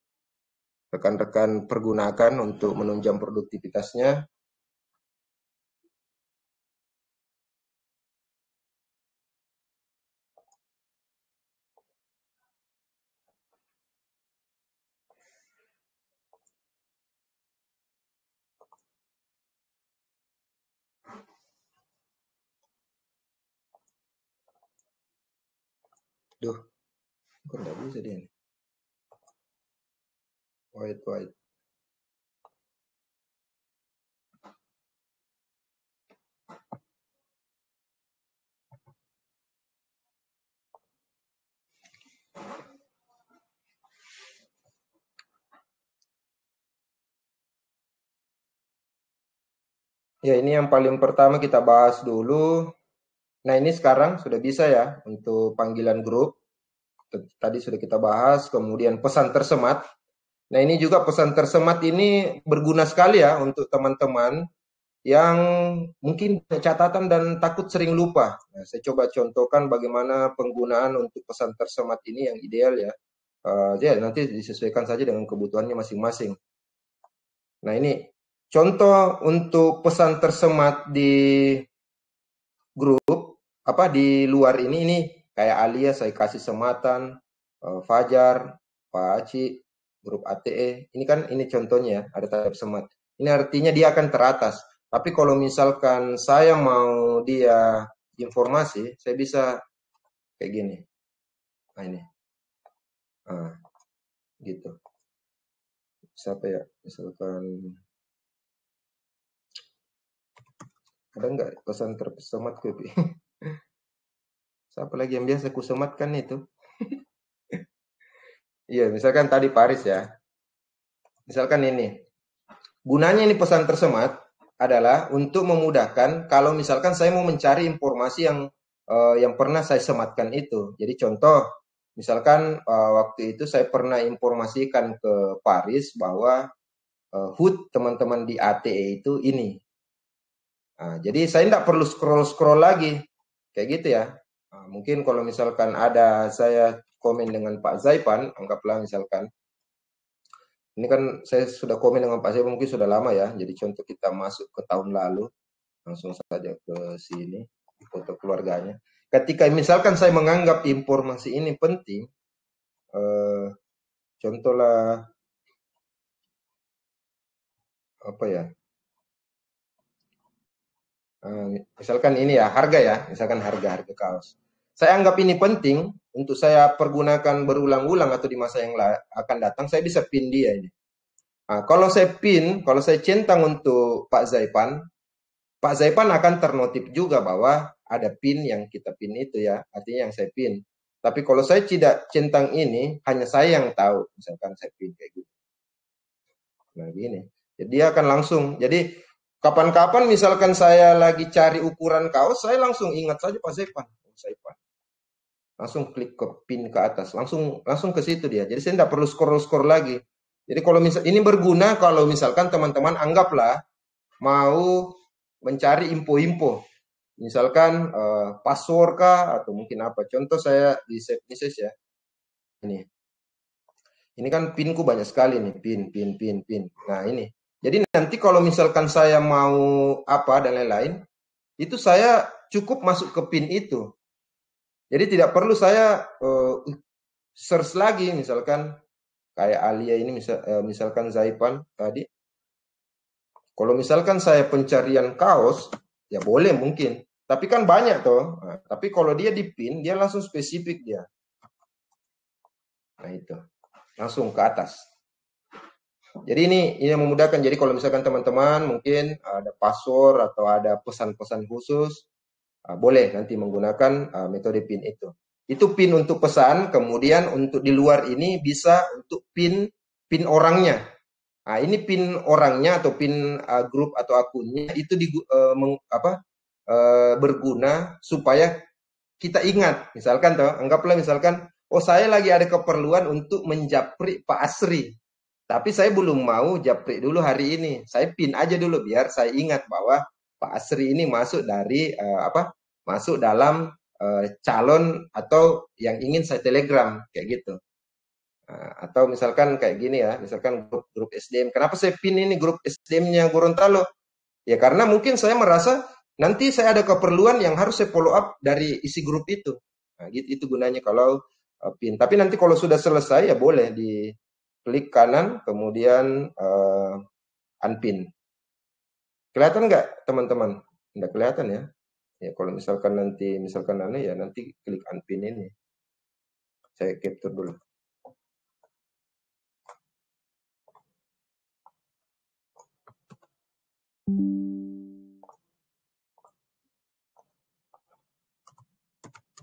rekan-rekan pergunakan untuk menunjang produktivitasnya. Duh, kok nggak bisa dia nih. Wait. Ya, ini yang paling pertama kita bahas dulu. Nah, ini sekarang sudah bisa ya untuk panggilan grup. Tadi sudah kita bahas, kemudian pesan tersemat. Nah, ini juga pesan tersemat ini berguna sekali ya untuk teman-teman yang mungkin catatan dan takut sering lupa. Nah, saya coba contohkan bagaimana penggunaan untuk pesan tersemat ini yang ideal ya. Ya, nanti disesuaikan saja dengan kebutuhannya masing-masing. Nah, ini contoh untuk pesan tersemat di grup apa di luar ini kayak Alia saya kasih sematan, Fajar, Pak Aci, grup ATE. Ini kan ini contohnya ya, ada tab semat. Ini artinya dia akan teratas. Tapi kalau misalkan saya mau dia informasi, saya bisa kayak gini. Nah, ini. Nah, gitu. Siapa ya? Misalkan ada nggak pesan tersemat ke siapa lagi yang biasa kusematkan itu? Iya, misalkan tadi Paris ya. Misalkan ini. Gunanya ini pesan tersemat adalah untuk memudahkan kalau misalkan saya mau mencari informasi yang pernah saya sematkan itu. Jadi contoh, misalkan waktu itu saya pernah informasikan ke Paris bahwa HUT teman-teman di ATE itu ini. Nah, jadi saya tidak perlu scroll-scroll lagi, kayak gitu ya. Nah, mungkin kalau misalkan ada saya komen dengan Pak Zaipan, anggaplah misalkan ini kan saya sudah komen dengan Pak Zaipan mungkin sudah lama ya. Jadi contoh kita masuk ke tahun lalu, langsung saja ke sini, foto keluarganya. Ketika misalkan saya menganggap informasi ini penting, eh, contohlah apa ya? Misalkan ini ya harga ya, misalkan harga kaos. Saya anggap ini penting untuk saya pergunakan berulang-ulang atau di masa yang akan datang, saya bisa pin dia ini. Nah, kalau saya pin, kalau saya centang untuk Pak Zaipan akan ternotif juga bahwa ada pin yang kita pin itu ya, artinya yang saya pin. Tapi kalau saya tidak centang ini, hanya saya yang tahu, misalkan saya pin kayak gitu. Nah gini, jadi dia akan langsung. Jadi kapan-kapan misalkan saya lagi cari ukuran kaos, saya langsung ingat saja Pak Zaipan. Langsung klik ke pin ke atas, langsung ke situ dia. Jadi saya tidak perlu scroll lagi. Jadi kalau misal ini berguna kalau misalkan teman-teman anggaplah mau mencari info-info. Misalkan password kah atau mungkin apa. Contoh saya di save message ya. Ini. Ini kan pinku banyak sekali nih, pin. Nah, ini. Jadi nanti kalau misalkan saya mau apa dan lain-lain, itu saya cukup masuk ke pin itu. Jadi tidak perlu saya search lagi misalkan kayak Alia ini misalkan Zaipan tadi. Kalau misalkan saya pencarian kaos, ya boleh mungkin. Tapi kan banyak toh. Nah, tapi kalau dia di pin, dia langsung spesifik dia. Nah itu, langsung ke atas. Jadi ini yang memudahkan. Jadi kalau misalkan teman-teman mungkin ada password atau ada pesan-pesan khusus, boleh nanti menggunakan metode pin itu. Itu pin untuk pesan, kemudian untuk di luar ini bisa untuk pin orangnya. Nah, ini pin orangnya atau pin grup atau akunnya itu berguna supaya kita ingat. Misalkan toh, anggaplah misalkan, oh saya lagi ada keperluan untuk menjapri Pak Asri. Tapi saya belum mau japri dulu hari ini. Saya pin aja dulu biar saya ingat bahwa Pak Asri ini masuk dari masuk dalam calon atau yang ingin saya telegram kayak gitu. Atau misalkan kayak gini ya, misalkan grup SDM. Kenapa saya pin ini grup SDM-nya Gorontalo? Ya karena mungkin saya merasa nanti saya ada keperluan yang harus saya follow up dari isi grup itu. Nah, gitu, itu gunanya kalau pin. Tapi nanti kalau sudah selesai ya boleh di klik kanan kemudian unpin. Kelihatan nggak teman-teman? Nggak kelihatan ya? Ya kalau misalkan nanti ya nanti klik unpin ini. Saya capture dulu.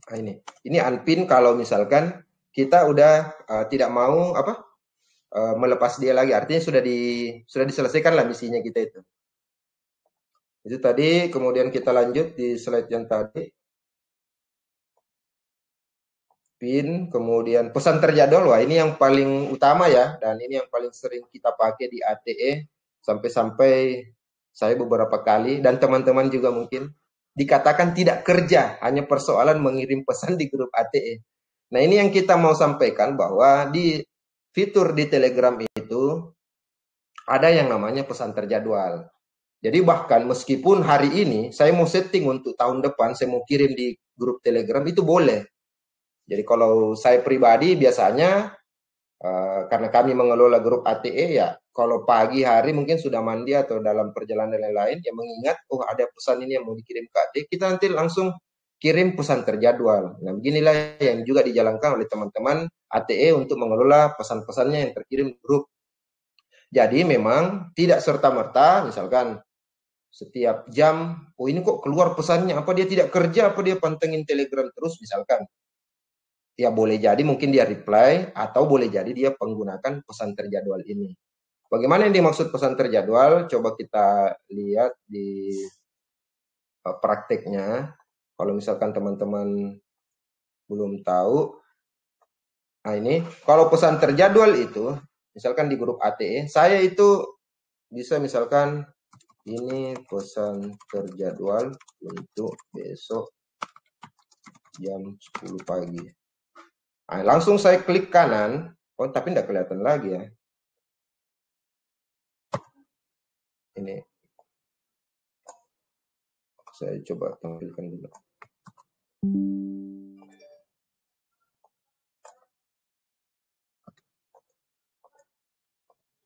Nah, ini unpin kalau misalkan kita udah tidak mau melepas dia lagi. Artinya sudah diselesaikan lah misinya kita itu. Itu tadi, kemudian kita lanjut di slide yang tadi. Pin, kemudian pesan terjadwal. Wah, ini yang paling utama ya, dan ini yang paling sering kita pakai di ATE, sampai-sampai saya beberapa kali, dan teman-teman juga mungkin, dikatakan tidak kerja, hanya persoalan mengirim pesan di grup ATE. Nah, ini yang kita mau sampaikan bahwa di fitur di Telegram itu, ada yang namanya pesan terjadwal. Jadi bahkan meskipun hari ini saya mau setting untuk tahun depan, saya mau kirim di grup Telegram, itu boleh. Jadi kalau saya pribadi biasanya, karena kami mengelola grup ATE ya, kalau pagi hari mungkin sudah mandi atau dalam perjalanan lain-lain, ya mengingat, oh ada pesan ini yang mau dikirim ke ATE, kita nanti langsung kirim pesan terjadwal. Nah beginilah yang juga dijalankan oleh teman-teman ATE untuk mengelola pesan-pesannya yang terkirim grup. Jadi memang tidak serta-merta, misalkan setiap jam, oh ini kok keluar pesannya, apa dia tidak kerja, apa dia pantengin Telegram terus misalkan. Ya boleh jadi mungkin dia reply, atau boleh jadi dia menggunakan pesan terjadwal ini. Bagaimana yang dimaksud pesan terjadwal? Coba kita lihat di prakteknya. Kalau misalkan teman-teman belum tahu, nah ini, kalau pesan terjadwal itu, misalkan di grup ATE, saya itu bisa misalkan, ini pesan terjadwal untuk besok jam 10 pagi. Nah, langsung saya klik kanan. Oh, tapi tidak kelihatan lagi ya. Ini. Saya coba tampilkan dulu.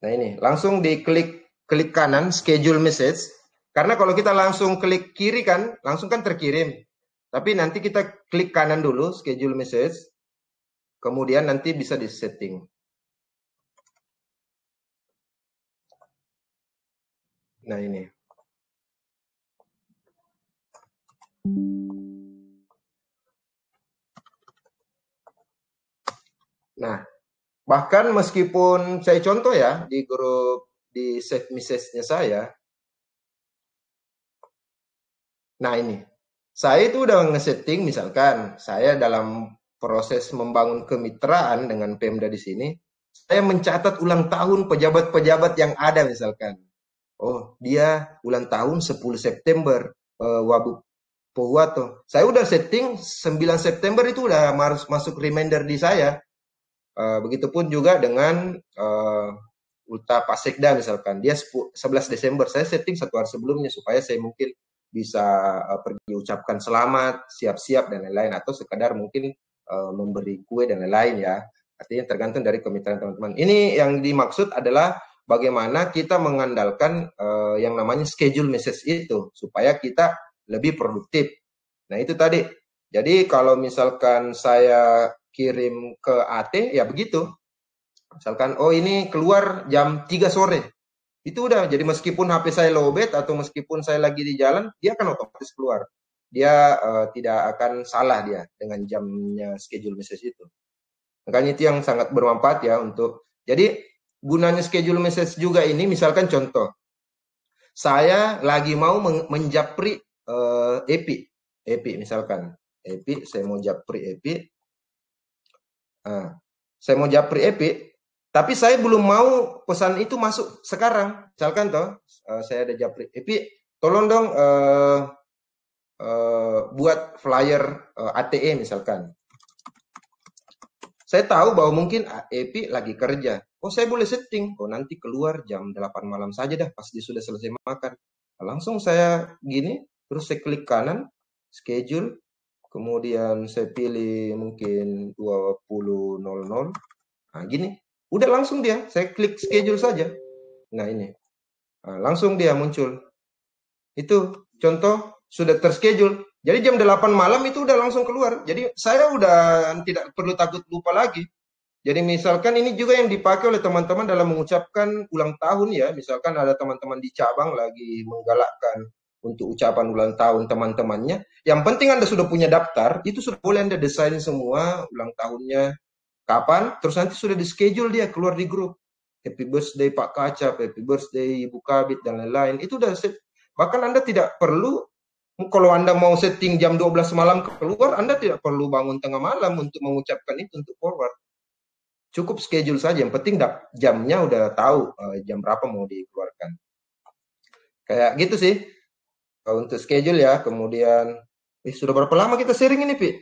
Nah ini, langsung diklik kanan, schedule message. Karena kalau kita langsung klik kiri kan, langsung kan terkirim. Tapi nanti kita klik kanan dulu, schedule message. Kemudian nanti bisa disetting. Nah ini. Nah, bahkan meskipun saya contoh ya, di grup, di save message-nya saya. Nah ini, saya itu udah nge-setting misalkan, saya dalam proses membangun kemitraan dengan Pemda di sini, saya mencatat ulang tahun pejabat-pejabat yang ada misalkan. Oh, dia ulang tahun 10 September, Wabub Pohuwato. Saya udah setting 9 September itu udah masuk reminder di saya. Begitupun juga dengan Ulta Pak Sekda misalkan. Dia 11 Desember. Saya setting 1 hari sebelumnya supaya saya mungkin bisa pergi ucapkan selamat, siap-siap dan lain-lain. Atau sekadar mungkin memberi kue dan lain-lain ya. Artinya tergantung dari kemitraan teman-teman. Ini yang dimaksud adalah bagaimana kita mengandalkan yang namanya schedule message itu supaya kita lebih produktif. Nah itu tadi. Jadi kalau misalkan saya kirim ke AT ya begitu. Misalkan oh ini keluar jam 3 sore. Itu udah jadi meskipun HP saya lowbat atau meskipun saya lagi di jalan, dia akan otomatis keluar. Dia tidak akan salah dia dengan jamnya schedule message itu. Makanya itu yang sangat bermanfaat ya untuk. Jadi gunanya schedule message juga ini misalkan contoh. Saya lagi mau menjapri EPI misalkan. EPI, saya mau japri EPI. Nah, saya mau japri EPI, tapi saya belum mau pesan itu masuk sekarang. Misalkan toh, saya ada japri EPI, tolong dong buat flyer ATE misalkan. Saya tahu bahwa mungkin Epi lagi kerja. Oh, saya boleh setting. Oh, nanti keluar jam 8 malam saja dah pas dia sudah selesai makan. Langsung saya gini, terus saya klik kanan, schedule, kemudian saya pilih mungkin 20.00. Nah, gini. Udah langsung dia, saya klik schedule saja. Nah, ini. Nah, langsung dia muncul. Itu contoh sudah terschedule. Jadi jam 8 malam itu udah langsung keluar. Jadi saya udah tidak perlu takut lupa lagi. Jadi misalkan ini juga yang dipakai oleh teman-teman dalam mengucapkan ulang tahun ya. Misalkan ada teman-teman di cabang lagi menggalakkan untuk ucapan ulang tahun teman-temannya. Yang penting Anda sudah punya daftar, itu sudah boleh Anda desain semua ulang tahunnya kapan, terus nanti sudah di schedule dia keluar di grup. Happy birthday Pak Kaca, happy birthday Ibu Kabit dan lain-lain. Itu udah set. Bahkan Anda tidak perlu, kalau Anda mau setting jam 12 malam keluar, Anda tidak perlu bangun tengah malam untuk mengucapkan itu untuk forward. Cukup schedule saja, yang penting jamnya udah tahu jam berapa mau dikeluarkan. Kayak gitu sih untuk schedule ya. Kemudian, sudah berapa lama kita sharing ini, Pi?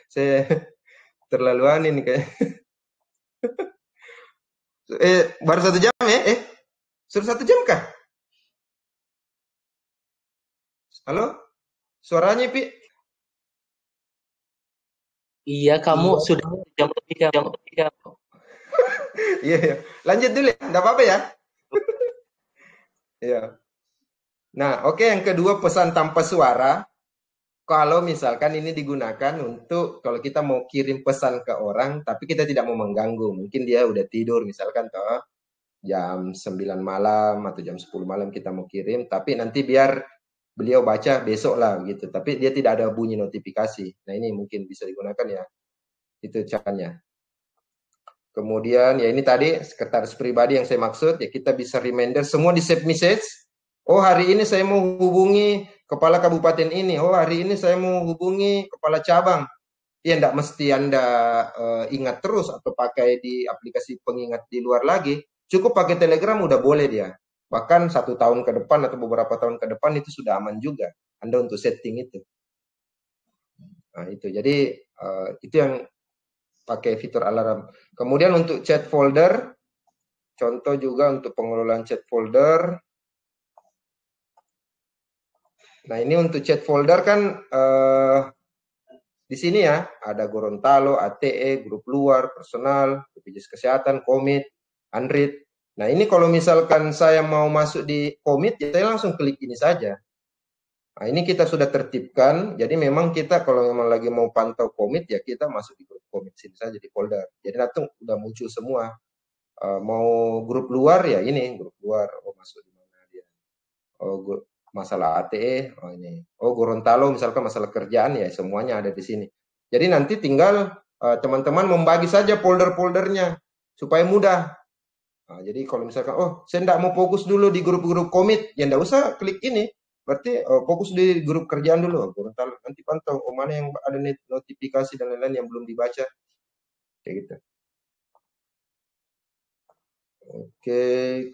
Saya terlaluan ini kayak. Baru 1 jam ya? Sudah 1 jam kah? Halo? Suaranya, Pi? Iya, kamu sudah jam lebih. Iya, iya. Lanjut dulu ya, enggak apa-apa ya? Iya. Nah, oke, yang kedua pesan tanpa suara. Kalau misalkan ini digunakan untuk kalau kita mau kirim pesan ke orang, tapi kita tidak mau mengganggu. Mungkin dia udah tidur, misalkan toh jam 9 malam atau jam 10 malam kita mau kirim, tapi nanti biar beliau baca besok lah gitu. Tapi dia tidak ada bunyi notifikasi. Nah, ini mungkin bisa digunakan ya. Itu caranya. Kemudian ya ini tadi sekretaris pribadi yang saya maksud, ya kita bisa reminder semua di save message. Oh, hari ini saya mau hubungi kepala kabupaten ini. Oh, hari ini saya mau hubungi kepala cabang. Ya, enggak mesti Anda ingat terus atau pakai di aplikasi pengingat di luar lagi. Cukup pakai Telegram udah boleh dia. Bahkan 1 tahun ke depan atau beberapa tahun ke depan itu sudah aman juga Anda untuk setting itu. Nah, itu. Jadi itu yang pakai fitur alarm. Kemudian untuk chat folder, contoh juga untuk pengelolaan chat folder. Nah, ini untuk chat folder kan di sini ya, ada Gorontalo, ATE, grup luar, personal, BPJS Kesehatan, komit, Android. Nah, ini kalau misalkan saya mau masuk di komit, ya saya langsung klik ini saja. Nah, ini kita sudah tertibkan, jadi memang kita kalau memang lagi mau pantau komit, ya kita masuk di grup komit sini saja di folder. Jadi nanti udah muncul semua. Mau grup luar ya ini, grup luar, oh masuk di mana dia. Oh, masalah ATE, oh ini. Oh, Gorontalo misalkan masalah kerjaan ya semuanya ada di sini. Jadi nanti tinggal teman-teman membagi saja folder-foldernya supaya mudah. Nah, jadi kalau misalkan saya enggak mau fokus dulu di grup-grup komit, ya enggak usah klik ini. Berarti fokus di grup kerjaan dulu, Gorontalo. Nanti pantau mana yang ada notifikasi dan lain-lain yang belum dibaca. Kayak gitu. Oke,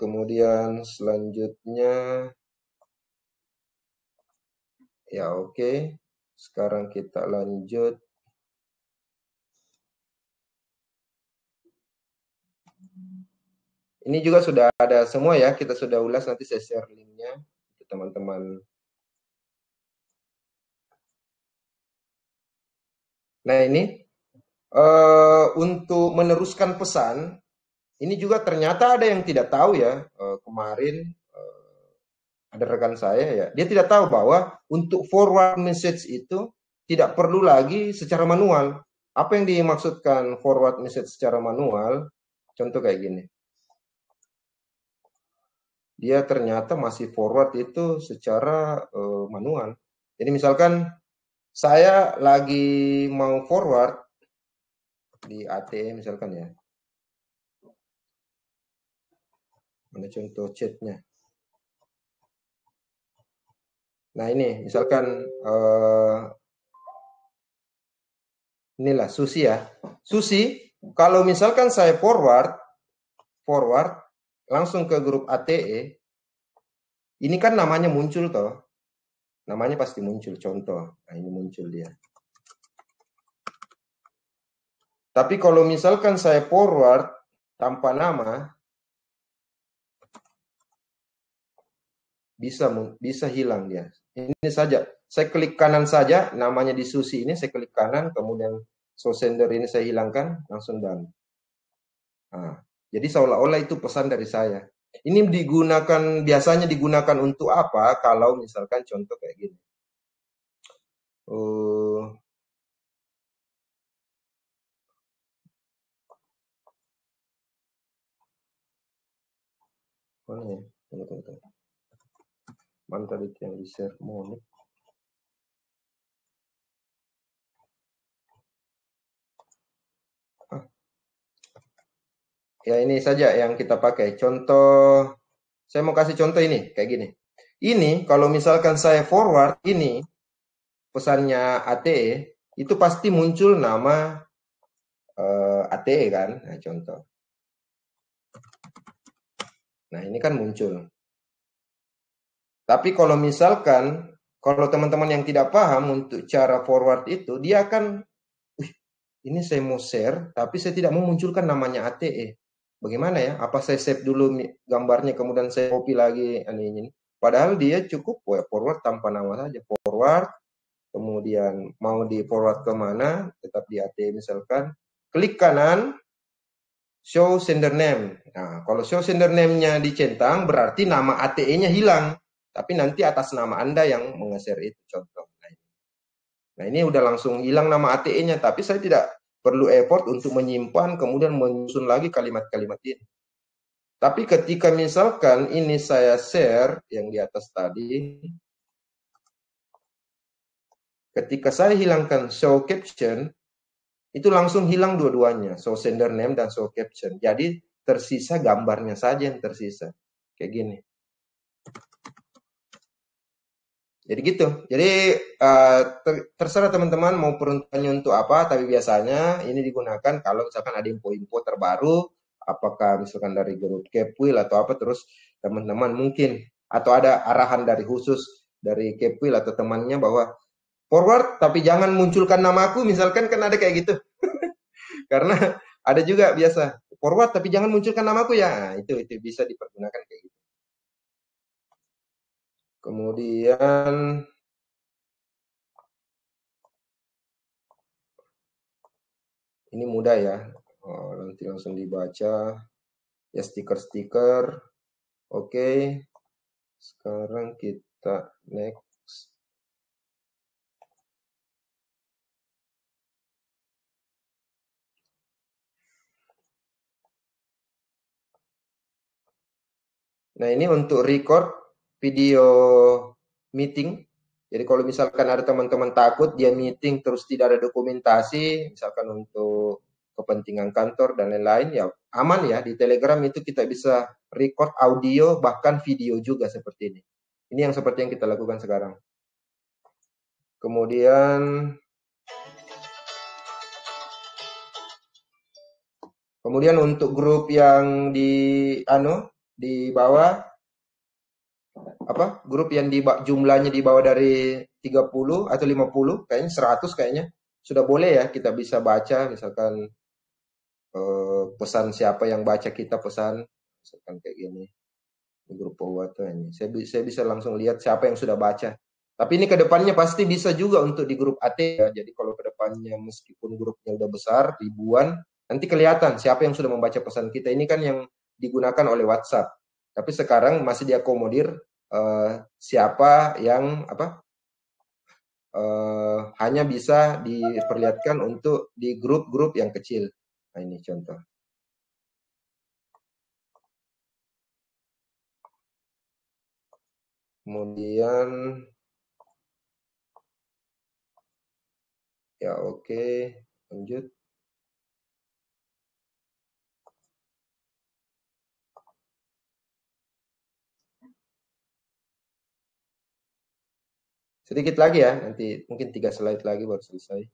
kemudian selanjutnya ya oke. Sekarang kita lanjut. Ini juga sudah ada semua ya, kita sudah ulas, nanti saya share linknya ke teman-teman. Nah, ini untuk meneruskan pesan, ini juga ternyata ada yang tidak tahu ya. Kemarin ada rekan saya ya, dia tidak tahu bahwa untuk forward message itu tidak perlu lagi secara manual. Apa yang dimaksudkan forward message secara manual? Contoh kayak gini. Dia ternyata masih forward itu secara manual. Jadi misalkan saya lagi mau forward di ATE misalkan ya. Mana contoh chatnya? Nah, ini misalkan inilah Susi ya. Susi, kalau misalkan saya forward langsung ke grup ATE, Ini kan namanya muncul toh. Namanya pasti muncul, contoh. Nah, ini muncul dia. Tapi kalau misalkan saya forward tanpa nama, bisa hilang dia. Ini saja. Saya klik kanan saja, namanya di Susi ini saya klik kanan, kemudian show sender ini saya hilangkan, langsung done. Nah, jadi seolah-olah itu pesan dari saya. Ini biasanya digunakan untuk apa? Kalau misalkan contoh kayak gini. Mana ya? Tunggu. Mana tadi yang di share mau? Ya ini saja yang kita pakai. Contoh, saya mau kasih contoh ini, kayak gini. Ini kalau misalkan saya forward ini, pesannya ATE, itu pasti muncul nama ATE kan. Nah, contoh. Nah, ini kan muncul. Tapi kalau misalkan, kalau teman-teman yang tidak paham untuk cara forward itu, dia akan, ini saya mau share, tapi saya tidak mau munculkan namanya ATE. Bagaimana ya? Apa saya save dulu gambarnya, kemudian saya copy lagi ini. Padahal dia cukup forward tanpa nama saja. Forward, kemudian mau di forward kemana, tetap di ATE misalkan. Klik kanan, show sender name. Nah, kalau show sender name-nya dicentang, berarti nama ATE-nya hilang. Tapi nanti atas nama Anda yang menge-share itu, contoh. Nah, ini udah langsung hilang nama ATE-nya, tapi saya tidak perlu effort untuk menyimpan, kemudian menyusun lagi kalimat-kalimat ini. Tapi ketika misalkan ini saya share yang di atas tadi, ketika saya hilangkan show caption, itu langsung hilang dua-duanya, show sender name dan show caption. Jadi tersisa gambarnya saja yang tersisa. Kayak gini. Jadi gitu. Jadi terserah teman-teman mau peruntukannya untuk apa, tapi biasanya ini digunakan kalau misalkan ada info-info terbaru, apakah misalkan dari grup Kepwil atau apa, terus teman-teman mungkin, atau ada arahan dari khusus dari Kepwil atau temannya bahwa forward tapi jangan munculkan namaku, misalkan kan ada kayak gitu. Karena ada juga biasa, forward tapi jangan munculkan namaku ya, nah, itu bisa dipergunakan kayak gitu. Kemudian ini mudah ya, nanti langsung dibaca ya, stiker-stiker. Oke, sekarang kita next. Nah, ini untuk record video meeting. Jadi kalau misalkan ada teman-teman takut dia meeting terus tidak ada dokumentasi, misalkan untuk kepentingan kantor dan lain-lain, ya aman ya. Di Telegram itu kita bisa record audio bahkan video juga seperti ini. Ini yang seperti yang kita lakukan sekarang. Kemudian untuk grup yang di bawah, grup yang jumlahnya di bawah dari 30 atau 50, kayaknya 100 kayaknya sudah boleh ya, kita bisa baca misalkan pesan siapa yang baca kita pesan, misalkan kayak gini di grup forward ini. Saya bisa langsung lihat siapa yang sudah baca. Tapi ini kedepannya pasti bisa juga untuk di grup AT ya. Jadi kalau kedepannya meskipun grupnya udah besar ribuan, nanti kelihatan siapa yang sudah membaca pesan kita. Ini kan yang digunakan oleh WhatsApp. Tapi sekarang masih diakomodir siapa yang hanya bisa diperlihatkan untuk di grup-grup yang kecil. Nah, ini contoh. Kemudian ya oke, lanjut. Sedikit lagi ya, nanti mungkin 3 slide lagi baru selesai.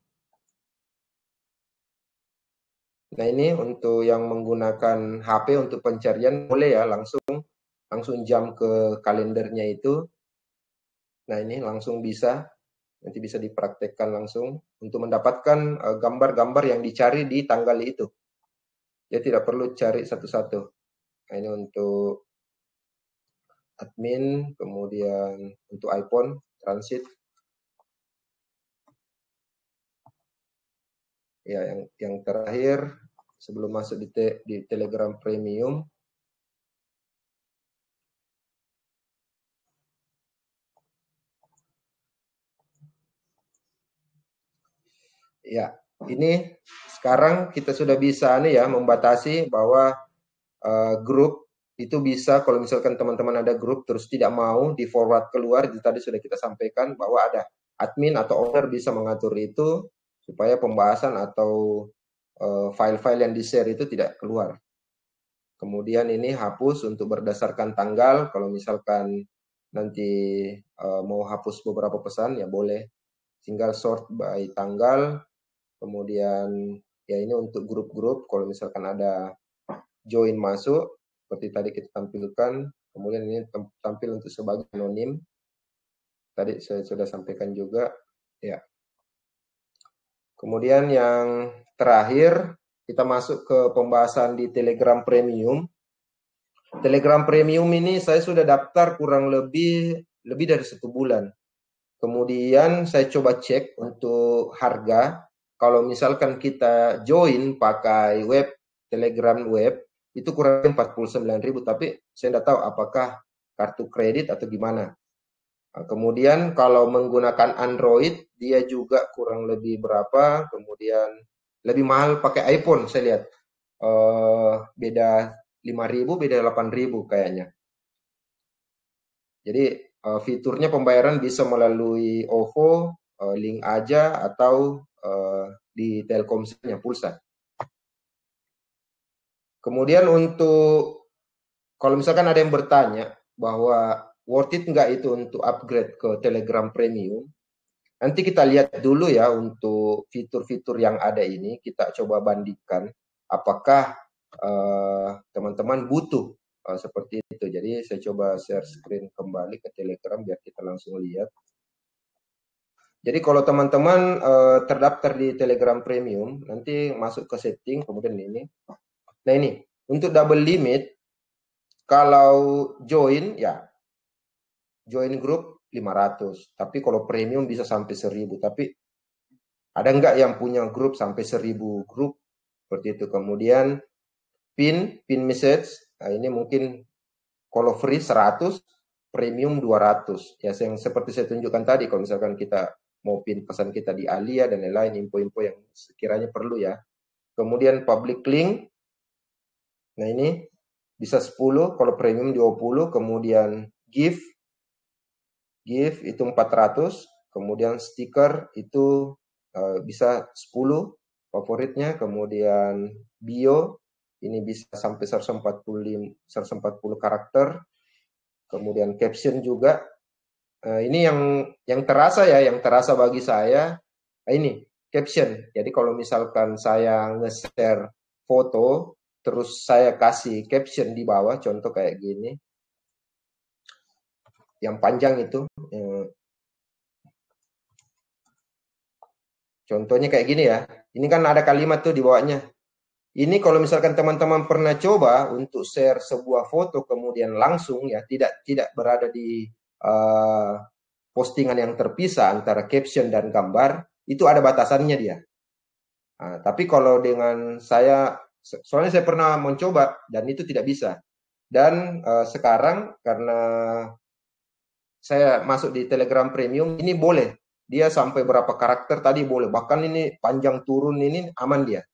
Nah, ini untuk yang menggunakan HP untuk pencarian boleh ya langsung langsung jam ke kalendernya itu. Nah ini langsung bisa, nanti bisa dipraktekkan langsung untuk mendapatkan gambar-gambar yang dicari di tanggal itu. Ya tidak perlu cari satu-satu. Nah, ini untuk admin, kemudian untuk iPhone, transit. Ya, yang terakhir sebelum masuk di Telegram Premium, ya ini sekarang kita sudah bisa nih ya membatasi bahwa grup itu bisa, kalau misalkan teman-teman ada grup terus tidak mau di forward keluar, itu tadi sudah kita sampaikan bahwa ada admin atau owner bisa mengatur itu supaya pembahasan atau file-file yang di-share itu tidak keluar. Kemudian ini hapus untuk berdasarkan tanggal, kalau misalkan nanti mau hapus beberapa pesan ya boleh, tinggal sort by tanggal. Kemudian ya ini untuk grup-grup, kalau misalkan ada join masuk, seperti tadi kita tampilkan. Kemudian ini tampil untuk sebagai anonim. Tadi saya sudah sampaikan juga. Ya. Kemudian yang terakhir, kita masuk ke pembahasan di Telegram Premium. Telegram Premium ini saya sudah daftar kurang lebih dari 1 bulan. Kemudian saya coba cek untuk harga. Kalau misalkan kita join pakai web, Telegram web, itu kurang lebih 49.000, tapi saya tidak tahu apakah kartu kredit atau gimana. Nah, kemudian kalau menggunakan Android, dia juga kurang lebih berapa, kemudian lebih mahal pakai iPhone, saya lihat. Beda 5.000, beda 8.000 kayaknya. Jadi fiturnya pembayaran bisa melalui OVO, link aja, atau di Telkomselnya pulsa. Kemudian untuk, kalau misalkan ada yang bertanya bahwa worth it nggak itu untuk upgrade ke Telegram Premium, nanti kita lihat dulu ya untuk fitur-fitur yang ada ini, kita coba bandingkan apakah teman-teman butuh seperti itu. Jadi saya coba share screen kembali ke Telegram biar kita langsung lihat. Jadi kalau teman-teman terdaftar di Telegram Premium, nanti masuk ke setting, kemudian ini. Nah ini, untuk double limit, kalau join, ya join grup 500. Tapi kalau premium bisa sampai 1.000. Tapi ada nggak yang punya grup sampai 1.000 grup? Seperti itu. Kemudian pin message, nah ini mungkin kalau free 100, premium 200. Ya yang seperti saya tunjukkan tadi, kalau misalkan kita mau pin pesan kita di Alia dan lain-lain, info-info yang sekiranya perlu ya. Kemudian public link, nah ini bisa 10, kalau premium 20, kemudian gift itu 400, kemudian stiker itu bisa 10 favoritnya, kemudian bio ini bisa sampai 140 karakter, kemudian caption juga. Ini yang terasa ya, yang terasa bagi saya, ini caption. Jadi kalau misalkan saya nge-share foto, terus saya kasih caption di bawah, contoh kayak gini, yang panjang itu. Contohnya kayak gini ya. Ini kan ada kalimat tuh di bawahnya. Ini kalau misalkan teman-teman pernah coba untuk share sebuah foto kemudian langsung ya tidak berada di postingan yang terpisah antara caption dan gambar, itu ada batasannya dia. Nah, tapi kalau dengan saya, soalnya saya pernah mencoba dan itu tidak bisa. Dan sekarang karena saya masuk di Telegram Premium, ini boleh. Dia sampai berapa karakter tadi boleh. Bahkan ini panjang turun ini aman dia.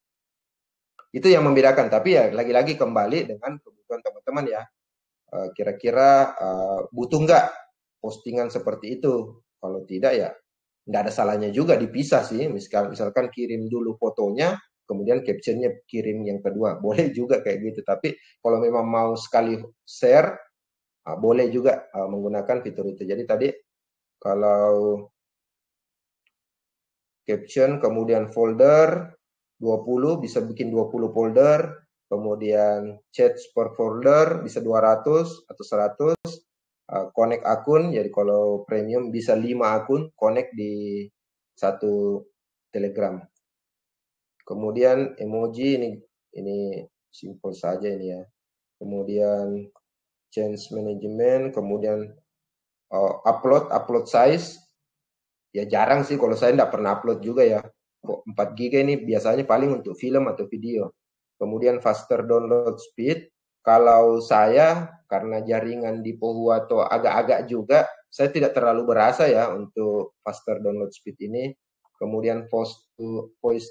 Itu yang membedakan. Tapi ya lagi-lagi kembali dengan kebutuhan teman-teman ya. Kira-kira butuh nggak postingan seperti itu? Kalau tidak ya nggak ada salahnya juga dipisah sih. Misalkan kirim dulu fotonya, kemudian captionnya kirim yang kedua. Boleh juga kayak gitu. Tapi kalau memang mau sekali share, boleh juga menggunakan fitur itu. Jadi tadi kalau caption kemudian folder 20, bisa bikin 20 folder, kemudian chat per folder bisa 200 atau 100, connect akun, jadi kalau premium bisa 5 akun connect di satu Telegram. Kemudian emoji ini simple saja ini ya. Kemudian change management, kemudian upload size. Ya jarang sih, kalau saya tidak pernah upload juga ya. 4 GB ini biasanya paling untuk film atau video. Kemudian faster download speed. Kalau saya, karena jaringan di Pohuwato agak-agak juga, saya tidak terlalu berasa ya untuk faster download speed ini. Kemudian voice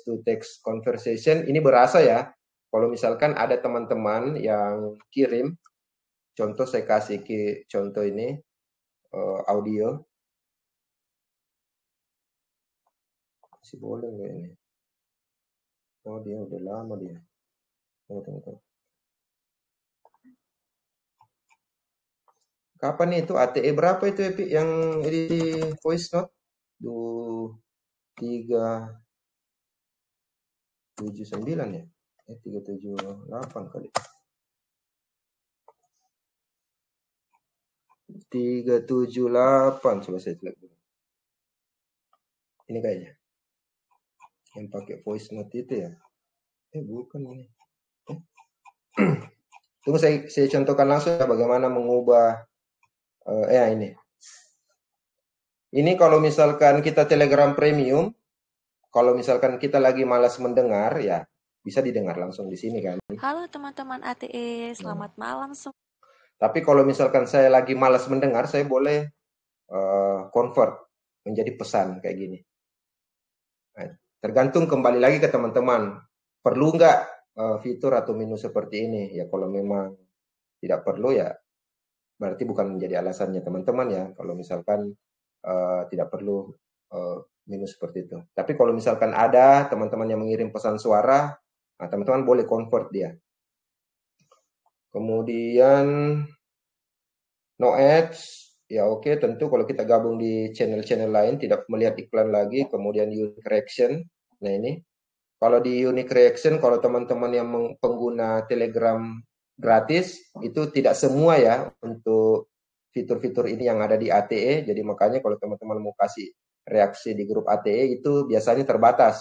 to text conversation, ini berasa ya. Kalau misalkan ada teman-teman yang kirim, contoh saya kasih contoh ini, audio. Masih boleh nggak ini? Oh dia udah lama dia. Tunggu. Kapan nih itu ATE berapa itu Epi yang di voice note? 379 ya? 378 kali. 378 coba saya lihat dulu. Ini kayaknya. Yang pakai voice note itu ya? Bukan ini. Tunggu saya contohkan langsung ya bagaimana mengubah ini. Ini kalau misalkan kita Telegram Premium, kalau misalkan kita lagi malas mendengar ya bisa didengar langsung di sini kan. Halo teman-teman ATE, selamat malam semua. Tapi kalau misalkan saya lagi malas mendengar, saya boleh convert menjadi pesan kayak gini. Nah, tergantung kembali lagi ke teman-teman. Perlu nggak fitur atau menu seperti ini? Ya kalau memang tidak perlu ya berarti bukan menjadi alasannya teman-teman ya. Kalau misalkan tidak perlu menu seperti itu. Tapi kalau misalkan ada teman-teman yang mengirim pesan suara, nah teman-teman boleh convert dia. Kemudian no ads, ya oke, tentu kalau kita gabung di channel-channel lain tidak melihat iklan lagi. Kemudian unique reaction, nah ini kalau di unique reaction, kalau teman-teman yang pengguna Telegram gratis itu tidak semua ya untuk fitur-fitur ini yang ada di ATE. Jadi makanya kalau teman-teman mau kasih reaksi di grup ATE itu biasanya terbatas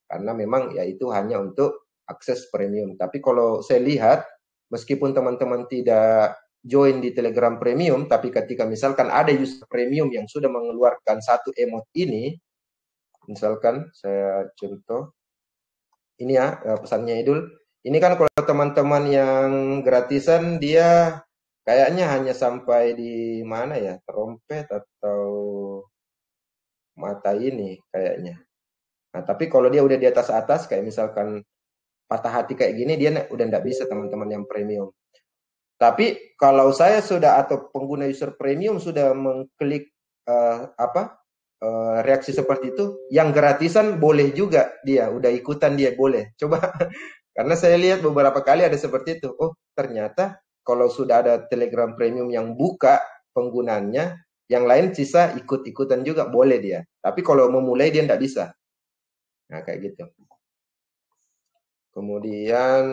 karena memang ya itu hanya untuk akses premium. Tapi kalau saya lihat meskipun teman-teman tidak join di Telegram Premium, tapi ketika misalkan ada user premium yang sudah mengeluarkan satu emote ini, misalkan saya contoh, ini ya pesannya Idul, ini kan kalau teman-teman yang gratisan dia kayaknya hanya sampai di mana ya, trompet atau mata ini kayaknya. Nah tapi kalau dia udah di atas-atas, kayak misalkan patah hati kayak gini, dia udah nggak bisa teman-teman yang premium. Tapi kalau saya sudah atau pengguna user premium sudah mengklik reaksi seperti itu, yang gratisan boleh juga dia, udah ikutan dia boleh. Coba karena saya lihat beberapa kali ada seperti itu. Oh, ternyata kalau sudah ada Telegram Premium yang buka penggunanya, yang lain sisa ikut-ikutan juga boleh dia. Tapi kalau memulai dia nggak bisa. Nah, kayak gitu. Kemudian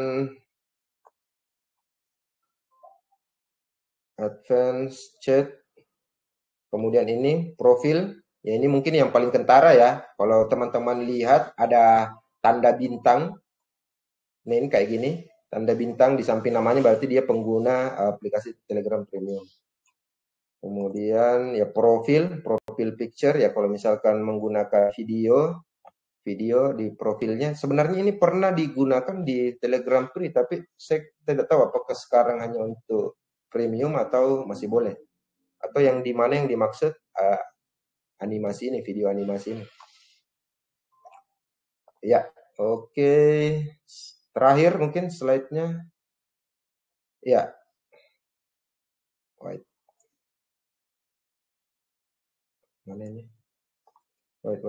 advance chat. Kemudian ini profil. Ya ini mungkin yang paling kentara ya. Kalau teman-teman lihat ada tanda bintang. Nah, ini kayak gini. Tanda bintang di samping namanya berarti dia pengguna aplikasi Telegram Premium. Kemudian ya profil picture ya kalau misalkan menggunakan video di profilnya. Sebenarnya ini pernah digunakan di Telegram Free, tapi saya tidak tahu apakah sekarang hanya untuk premium atau masih boleh. Atau yang di mana yang dimaksud animasi ini, video animasi ini. Ya, oke. Terakhir mungkin slide-nya. Ya. Wait. Mana ini? Wait.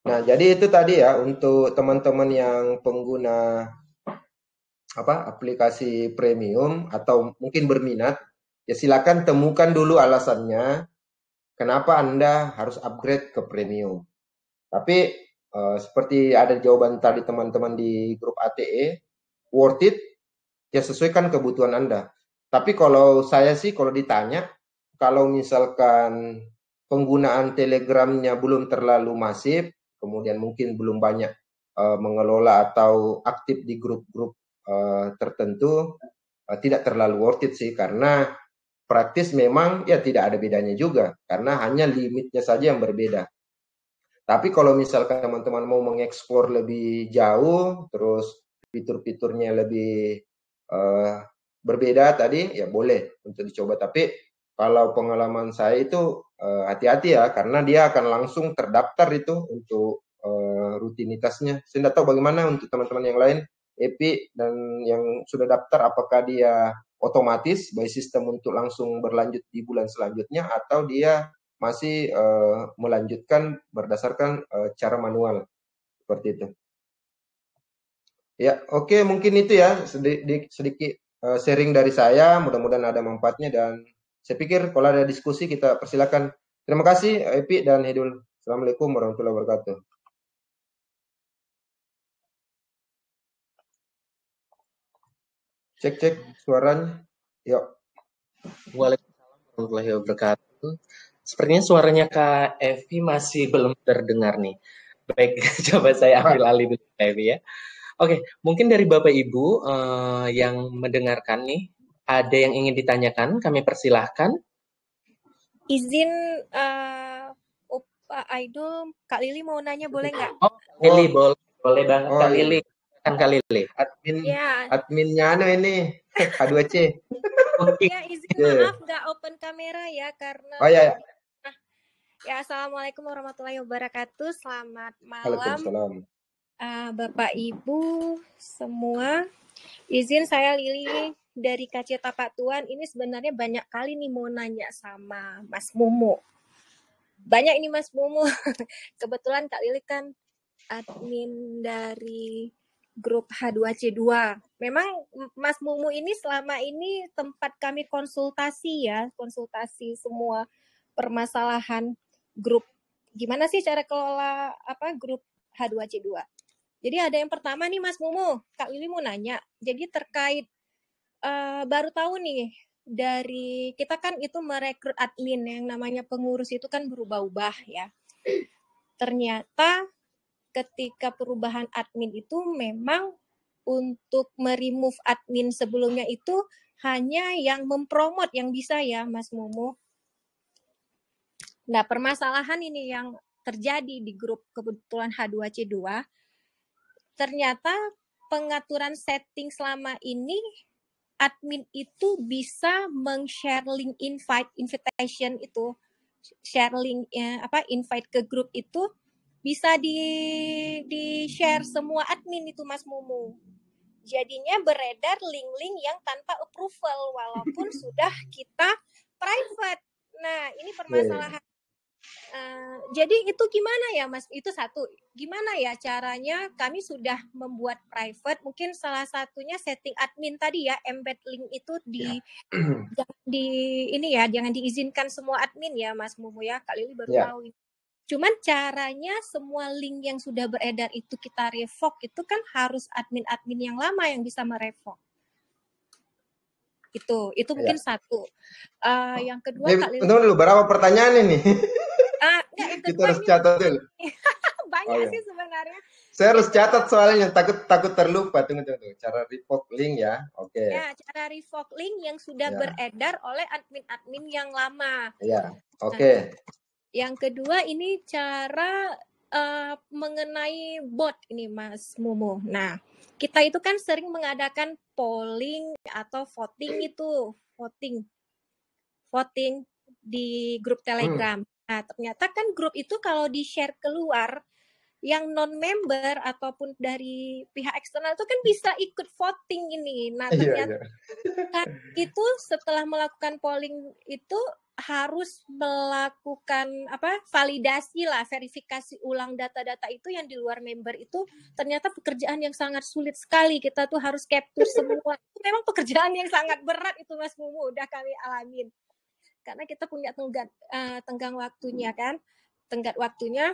Nah, jadi itu tadi ya untuk teman-teman yang pengguna aplikasi premium atau mungkin berminat, ya silakan temukan dulu alasannya kenapa Anda harus upgrade ke premium. Tapi seperti ada jawaban tadi teman-teman di grup ATE, worth it, ya sesuaikan kebutuhan Anda. Tapi kalau saya sih, kalau ditanya, kalau misalkan penggunaan Telegramnya belum terlalu masif, kemudian mungkin belum banyak mengelola atau aktif di grup-grup tertentu, tidak terlalu worth it sih, karena praktis memang ya tidak ada bedanya juga, karena hanya limitnya saja yang berbeda. Tapi kalau misalkan teman-teman mau mengeksplor lebih jauh, terus fitur-fiturnya lebih berbeda tadi, ya boleh untuk dicoba. Tapi kalau pengalaman saya itu hati-hati ya, karena dia akan langsung terdaftar itu untuk rutinitasnya. Saya tidak tahu bagaimana untuk teman-teman yang lain, Epi dan yang sudah daftar, apakah dia otomatis by sistem untuk langsung berlanjut di bulan selanjutnya, atau dia masih melanjutkan berdasarkan cara manual seperti itu. Ya, oke, mungkin itu ya sedikit sharing dari saya. Mudah-mudahan ada manfaatnya, dan saya pikir kalau ada diskusi kita persilakan. Terima kasih Epi dan Hidul. Assalamualaikum warahmatullahi wabarakatuh. Cek suaranya. Yuk. Waalaikumsalam warahmatullahi wabarakatuh. Sepertinya suaranya Kak Evi masih belum terdengar nih. Baik, coba saya ambil alih dulu Kak Evi ya. Oke, mungkin dari Bapak Ibu yang mendengarkan nih, ada yang ingin ditanyakan, kami persilahkan. Izin Pak Aidul, Kak Lili mau nanya boleh nggak? Oh, Lili, boleh banget Kak Lili. Kan Kak Lili. Adminnya ini H2C. Ya, izin maaf nggak open kamera ya, karena ya, Assalamualaikum warahmatullahi wabarakatuh. Selamat malam Bapak Ibu semua. Izin saya Lili dari KC Tapak Tuan. Ini sebenarnya banyak kali nih mau nanya sama Mas Mumu. Banyak ini Mas Mumu. Kebetulan Kak Lili kan admin dari grup H2C2. Memang Mas Mumu ini selama ini tempat kami konsultasi ya, konsultasi semua permasalahan grup. Gimana sih cara kelola grup H2C2? Jadi ada yang pertama nih Mas Mumu, Kak Lili mau nanya. Jadi terkait baru tahu nih dari kita kan itu merekrut admin, yang namanya pengurus itu kan berubah-ubah ya. Ternyata ketika perubahan admin itu memang untuk meremove admin sebelumnya itu hanya yang mempromot yang bisa ya Mas Mumu. Nah, permasalahan ini yang terjadi di grup kebetulan H2C2, ternyata pengaturan setting selama ini admin itu bisa meng-share link invitation itu, share link invite ke grup itu bisa di-share semua admin itu Mas Mumu. Jadinya beredar link-link yang tanpa approval walaupun sudah kita private. Nah, ini permasalahan. Jadi itu gimana ya Mas? Itu satu. Gimana ya caranya kami sudah membuat private, mungkin salah satunya setting admin tadi ya, embed link itu di ini ya, jangan diizinkan semua admin ya Mas Mumu ya. Kak Lili baru tahu ini. Cuman caranya semua link yang sudah beredar itu kita revoke, itu kan harus admin-admin yang lama yang bisa merevoke. Itu mungkin satu. Yang kedua Kak Lili. Tunggu dulu, berapa pertanyaan ini? Kita harus catat dulu. Banyak sih sebenarnya. Saya harus catat soalnya takut terlupa. Tunggu. Cara revoke link ya. Oke. Ya, cara revoke link yang sudah beredar oleh admin-admin yang lama. Ya, oke. Yang kedua ini cara mengenai bot ini Mas Mumu. Nah, kita itu kan sering mengadakan polling atau voting di grup Telegram. Nah, ternyata kan grup itu kalau di-share keluar, yang non-member ataupun dari pihak eksternal itu kan bisa ikut voting ini. Nah, ternyata kan itu setelah melakukan polling itu harus melakukan validasi lah, verifikasi ulang data-data itu yang di luar member itu ternyata pekerjaan yang sangat sulit sekali. Kita tuh harus capture semua. Itu memang pekerjaan yang sangat berat itu Mas Mumu, udah kami alamin. Karena kita punya tenggat waktunya kan. Tenggat waktunya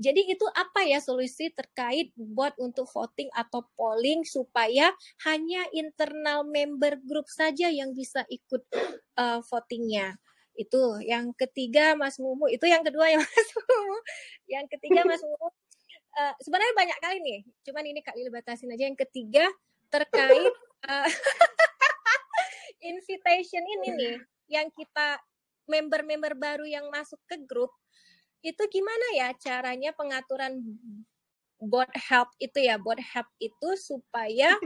Jadi itu apa ya solusi terkait bot untuk voting atau polling supaya hanya internal member grup saja yang bisa ikut votingnya. Itu yang ketiga Mas Mumu, itu yang kedua ya Mas Mumu. Yang ketiga Mas Mumu, sebenarnya banyak kali nih, cuman ini Kak Lili batasin aja. Yang ketiga terkait invitation ini nih, yang kita member-member baru yang masuk ke grup, itu gimana ya caranya pengaturan bot help itu ya, bot help itu supaya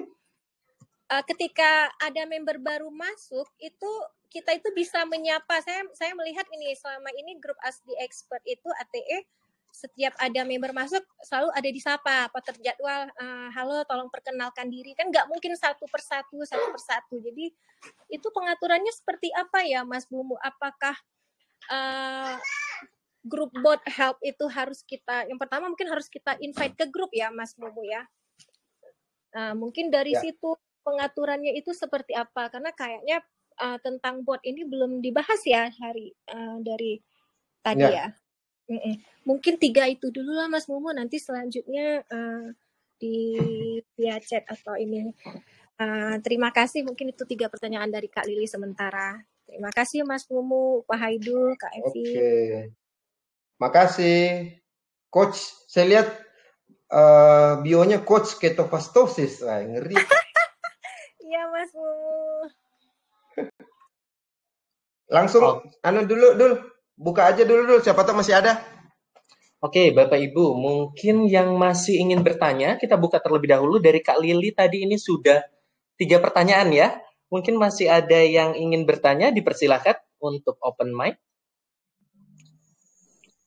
ketika ada member baru masuk itu kita itu bisa menyapa. Saya melihat ini selama ini grup ASDI Expert itu ATE, setiap ada member masuk selalu ada disapa, apa terjadwal, halo tolong perkenalkan diri, kan nggak mungkin satu persatu. Jadi itu pengaturannya seperti apa ya Mas Mumu? Apakah grup bot help itu harus kita, yang pertama mungkin harus kita invite ke grup ya Mas Mumu ya. Mungkin dari situ pengaturannya itu seperti apa, karena kayaknya tentang bot ini belum dibahas ya dari tadi ya. Mungkin 3 itu dulu lah Mas Mumu, nanti selanjutnya via chat atau ini. Terima kasih, mungkin itu 3 pertanyaan dari Kak Lili sementara. Terima kasih Mas Mumu, Pak Haidul, Kak Evi. Oke, makasih Coach. Saya lihat bionya Coach ketofastosis, ngeri. Iya Mas Mumu. Langsung dulu buka aja dulu, siapa tahu masih ada. Oke, Bapak Ibu, mungkin yang masih ingin bertanya, kita buka terlebih dahulu. Dari Kak Lili tadi ini sudah 3 pertanyaan ya. Mungkin masih ada yang ingin bertanya, dipersilakan untuk open mic.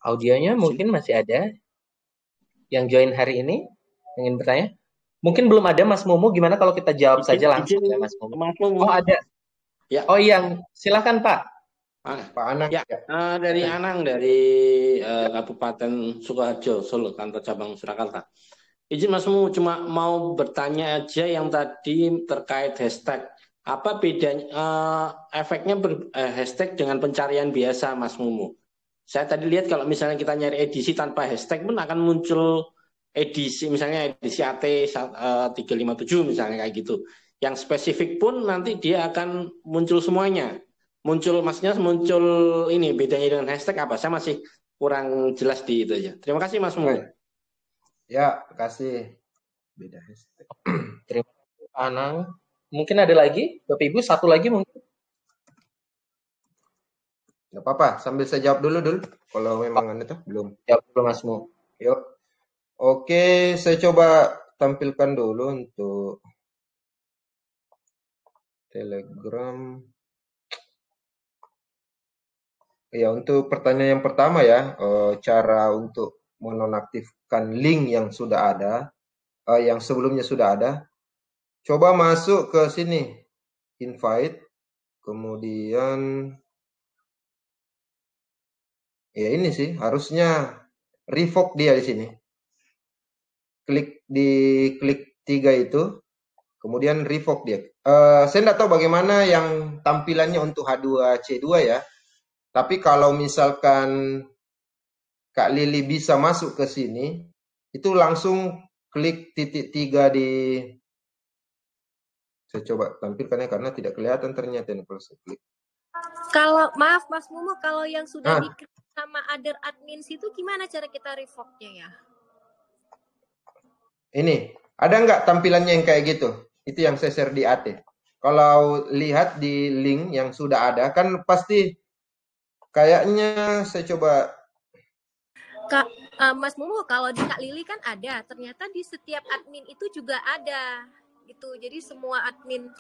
Audionya mungkin masih ada yang join hari ini, ingin bertanya. Mungkin belum ada Mas Mumu, gimana kalau kita jawab saja langsung ya Mas Mumu? Oh ada. Ya. Oh iya, silakan Pak. Pak Anang. Ya, dari Anang dari Kabupaten Sukoharjo, Solo, kantor cabang Surakarta. Izin Mas Mumu, cuma mau bertanya aja yang tadi terkait hashtag. Apa bedanya efeknya hashtag dengan pencarian biasa Mas Mumu? Saya tadi lihat kalau misalnya kita nyari edisi tanpa hashtag pun akan muncul edisi, misalnya edisi AT 357 misalnya kayak gitu. Yang spesifik pun nanti dia akan muncul semuanya. Maksudnya muncul ini bedanya dengan hashtag apa? Saya masih kurang jelas di itu aja. Terima kasih Mas Mumu. Ya, kasih. Beda hashtag. Terima kasih Pak Anang. Mungkin ada lagi, Bapak Ibu, satu lagi mungkin. Gak apa-apa, sambil saya jawab dulu. Kalau memang itu belum. Jawab dulu Mas Mumu. Yuk. Oke, saya coba tampilkan dulu untuk Telegram. Ya, untuk pertanyaan yang pertama ya, cara untuk menonaktifkan link yang sudah ada, yang sebelumnya sudah ada. Coba masuk ke sini, invite, kemudian ya ini sih harusnya revoke dia di sini. Klik 3 itu, kemudian revoke dia. Saya tidak tahu bagaimana yang tampilannya untuk H2C2 ya. Tapi kalau misalkan Kak Lili bisa masuk ke sini, itu langsung klik titik 3 di. Saya coba tampilkan ya karena tidak kelihatan ternyata ini kalau saya klik. Kalau maaf Mas Mumu, kalau yang sudah diklik sama other admins itu gimana cara kita revoke-nya ya? Ini, ada nggak tampilannya yang kayak gitu? Itu yang saya share di AT. Kalau lihat di link yang sudah ada, kan pasti kayaknya saya coba. Mas Mumu, kalau di Kak Lili kan ada, ternyata di setiap admin itu juga ada. Gitu. Jadi semua admin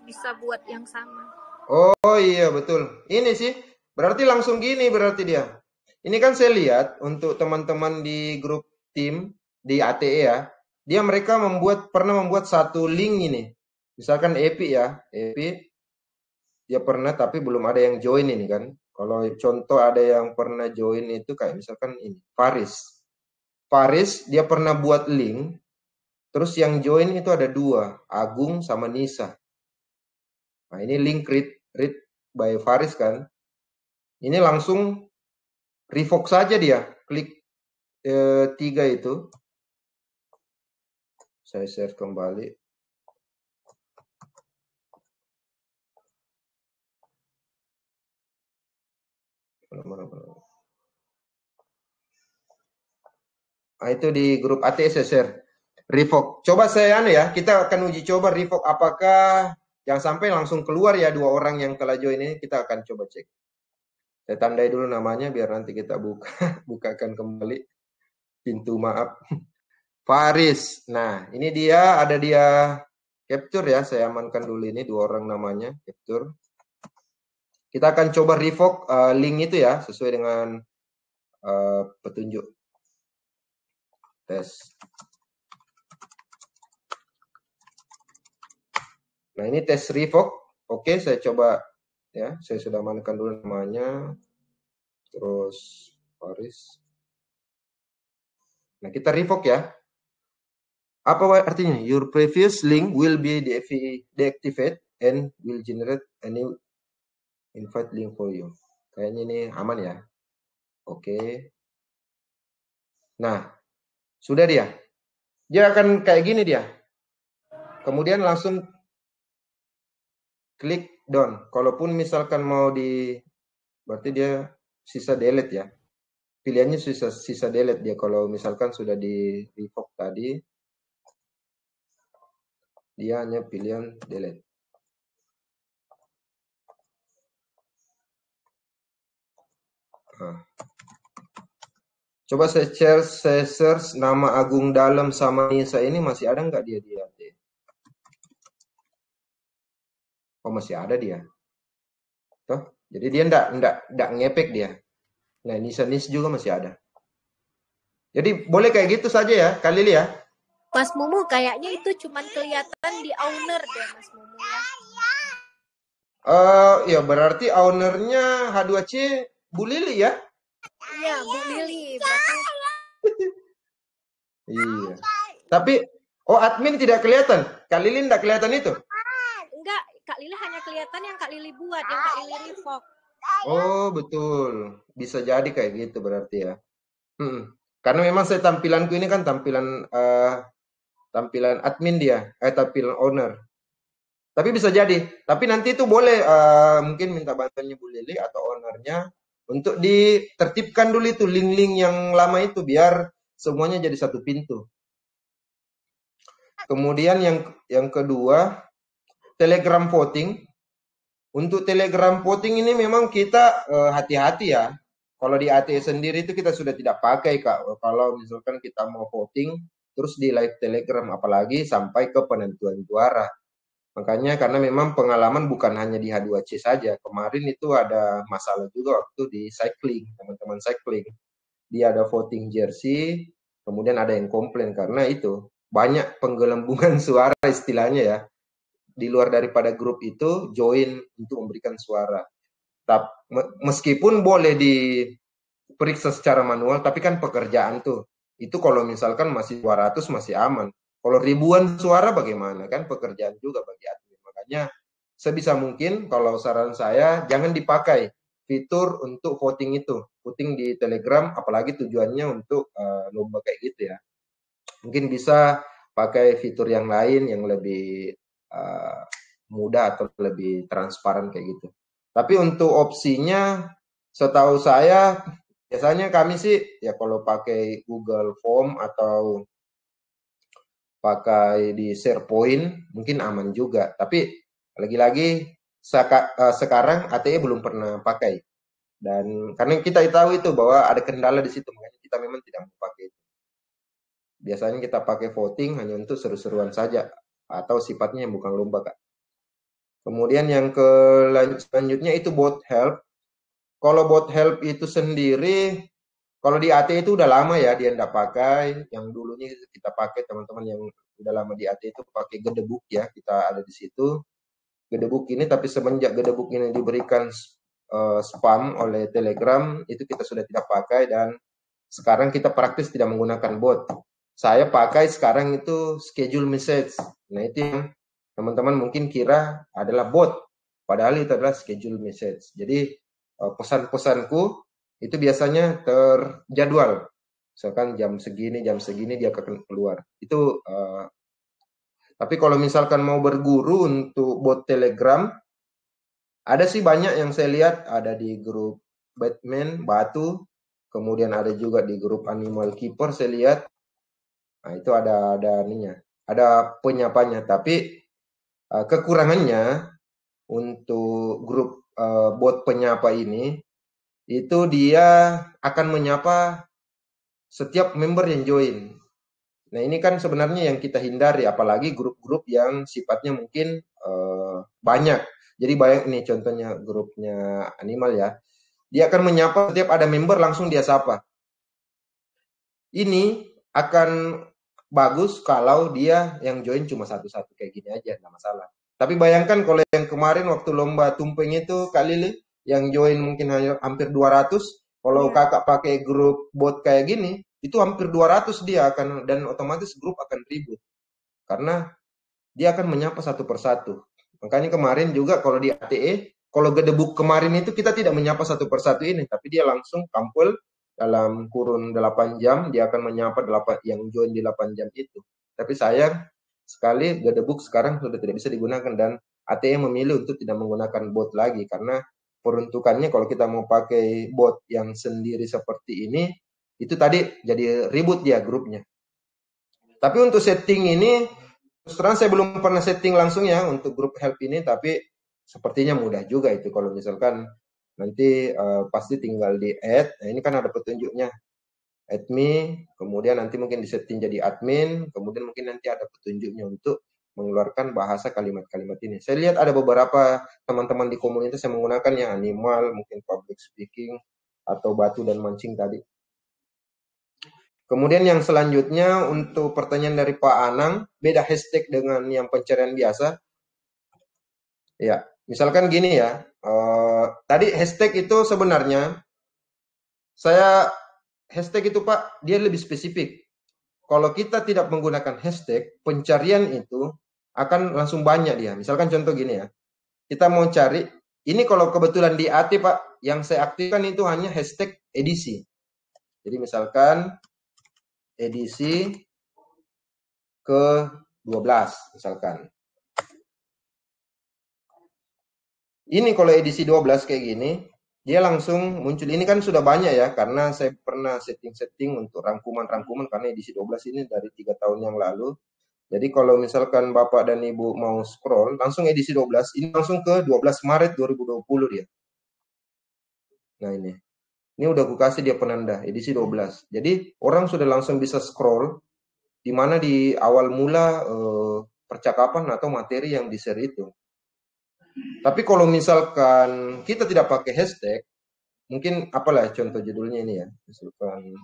bisa buat yang sama. Oh iya betul. Ini sih berarti langsung gini berarti dia. Ini kan saya lihat untuk teman-teman di grup tim di ATE ya. Mereka pernah membuat satu link ini. Misalkan Epi ya, Epi dia pernah tapi belum ada yang join ini kan. Kalau contoh ada yang pernah join itu kayak misalkan ini, Faris. Faris dia pernah buat link. Terus yang join itu ada 2, Agung sama Nisa. Nah ini link read by Faris kan. Ini langsung revoke saja dia. Klik 3 itu. Saya share kembali. Nah, itu di grup ATS saya share. Revoke. Coba saya kita akan uji coba revoke apakah yang sampai langsung keluar ya 2 orang yang telah join ini, kita akan coba cek. Saya tandai dulu namanya biar nanti kita bukakan kembali pintu, maaf. Faris. Nah, ini dia, ada dia capture ya, saya amankan dulu ini 2 orang namanya, capture. Kita akan coba revoke link itu ya, sesuai dengan petunjuk. Tes. Nah, ini tes revoke. Oke, saya coba ya, saya sudah amankan dulu namanya. Terus Faris. Nah, kita revoke ya. Apa artinya? Your previous link will be deactivated and will generate a new invite link for you. Kayaknya ini aman ya. Oke. Nah, sudah dia. Dia akan kayak gini dia. Kemudian langsung klik done. Kalaupun misalkan mau berarti dia sisa delete ya. Pilihannya sisa delete dia kalau misalkan sudah di revoke tadi. Dia hanya pilihan delete. Nah. Coba saya search nama Agung Dalem sama Nisa ini, masih ada nggak dia? Oh, masih ada dia. Tuh, jadi dia nggak ngepek dia. Nah, Nisa juga masih ada. Jadi boleh kayak gitu saja ya, Kak Lili ya. Mas Mumu kayaknya itu cuma kelihatan di owner deh, Mas Mumu ya. Ya berarti ownernya H2C Bu Lili ya? Iya, Bu Lili berarti. Iya. Tapi admin tidak kelihatan. Kak Lili tidak kelihatan itu? Enggak, Kak Lili hanya kelihatan yang Kak Lili buat, yang Kak Lili revoke. Oh, betul. Bisa jadi kayak gitu berarti ya. Karena memang saya tampilanku ini kan tampilan admin dia, tampilan owner. Tapi bisa jadi. Tapi nanti itu boleh mungkin minta bantuannya Bu Lili atau ownernya untuk ditertibkan dulu itu link-link yang lama itu biar semuanya jadi satu pintu. Kemudian yang kedua, Telegram voting. Untuk Telegram voting ini memang kita hati-hati ya. Kalau di ATE sendiri itu kita sudah tidak pakai, Kak. Kalau misalkan kita mau voting terus di live Telegram, apalagi sampai ke penentuan juara. Makanya karena memang pengalaman bukan hanya di H2C saja. Kemarin itu ada masalah juga waktu di cycling, teman-teman cycling. Dia ada voting jersey, kemudian ada yang komplain karena itu banyak penggelembungan suara istilahnya ya. Di luar daripada grup itu join untuk memberikan suara. Meskipun boleh diperiksa secara manual, tapi kan pekerjaan tuh. Itu kalau misalkan masih 200 masih aman. Kalau ribuan suara bagaimana? Kan pekerjaan juga bagi admin. Makanya sebisa mungkin kalau saran saya jangan dipakai fitur untuk voting itu. Voting di Telegram, apalagi tujuannya untuk lomba kayak gitu ya. Mungkin bisa pakai fitur yang lain yang lebih mudah atau lebih transparan kayak gitu. Tapi untuk opsinya setahu saya biasanya kami sih ya kalau pakai Google Form atau pakai di SharePoint mungkin aman juga. Tapi lagi-lagi sekarang ATE belum pernah pakai. Dan karena kita tahu itu bahwa ada kendala di situ, makanya kita memang tidak mau pakai itu. Biasanya kita pakai voting hanya untuk seru-seruan saja atau sifatnya yang bukan lomba, Kak. Kemudian yang selanjutnya itu bot help. Kalau bot help itu sendiri, kalau di AT itu udah lama ya dia nggak pakai. Yang dulunya kita pakai teman-teman yang udah lama di AT itu pakai Gedebook ya, kita ada di situ. Gedebook ini tapi semenjak Gedebook ini diberikan spam oleh Telegram, itu kita sudah tidak pakai dan sekarang kita praktis tidak menggunakan bot. Saya pakai sekarang itu schedule message. Nah itu yang teman-teman mungkin kira adalah bot, padahal itu adalah schedule message. Jadi pesan-pesanku itu biasanya terjadwal. Misalkan jam segini dia akan keluar. Itu tapi kalau misalkan mau berguru untuk bot Telegram, ada sih banyak yang saya lihat, ada di grup Batman Batu, kemudian ada juga di grup Animal Keeper saya lihat. Nah, itu ada ininya, ada penyapanya, tapi kekurangannya untuk grup bot penyapa ini itu dia akan menyapa setiap member yang join. Nah, ini kan sebenarnya yang kita hindari, apalagi grup-grup yang sifatnya mungkin banyak. Jadi banyak nih contohnya grupnya Animal ya. Dia akan menyapa setiap ada member langsung dia sapa. Ini akan bagus kalau dia yang join cuma satu-satu kayak gini aja, nggak masalah. Tapi bayangkan kalau yang kemarin waktu lomba tumpeng itu Kak Lili, yang join mungkin hanya hampir 200, kalau kakak pakai grup bot kayak gini, itu hampir 200 dia akan, dan otomatis grup akan ribut. Karena dia akan menyapa satu persatu. Makanya kemarin juga kalau di ATE, kalau gedebuk kemarin itu kita tidak menyapa satu persatu ini, tapi dia langsung tampil dalam kurun 8 jam, dia akan menyapa 8 yang join di 8 jam itu. Tapi sayang sekali gedebuk sekarang sudah tidak bisa digunakan, dan ATE memilih untuk tidak menggunakan bot lagi, karena peruntukannya kalau kita mau pakai bot yang sendiri seperti ini, itu tadi jadi ribut dia grupnya. Tapi untuk setting ini, terus terang saya belum pernah setting langsung ya untuk grup help ini, tapi sepertinya mudah juga itu. Kalau misalkan nanti pasti tinggal di add. Nah, ini kan ada petunjuknya. Add me, kemudian nanti mungkin disetting jadi admin, kemudian mungkin nanti ada petunjuknya untuk mengeluarkan bahasa kalimat-kalimat ini. Saya lihat ada beberapa teman-teman di komunitas yang menggunakan yang Animal, mungkin public speaking, atau batu dan mancing tadi. Kemudian yang selanjutnya untuk pertanyaan dari Pak Anang, beda hashtag dengan yang pencarian biasa. Ya, misalkan gini ya, tadi hashtag itu sebenarnya, hashtag itu Pak, dia lebih spesifik. Kalau kita tidak menggunakan hashtag, pencarian itu akan langsung banyak dia. Misalkan contoh gini ya, kita mau cari, ini kalau kebetulan di AT Pak, yang saya aktifkan itu hanya hashtag edisi. Jadi misalkan edisi ke-12 misalkan. Ini kalau edisi 12 kayak gini, dia langsung muncul. Ini kan sudah banyak ya, karena saya pernah setting-setting untuk rangkuman-rangkuman, karena edisi 12 ini dari 3 tahun yang lalu. Jadi kalau misalkan Bapak dan Ibu mau scroll, langsung edisi 12, ini langsung ke 12 Maret 2020 dia. Nah ini udah aku kasih dia penanda, edisi 12. Jadi orang sudah langsung bisa scroll, di mana di awal mula percakapan atau materi yang di-share itu. Tapi kalau misalkan kita tidak pakai hashtag, mungkin apalah contoh judulnya ini ya, misalkan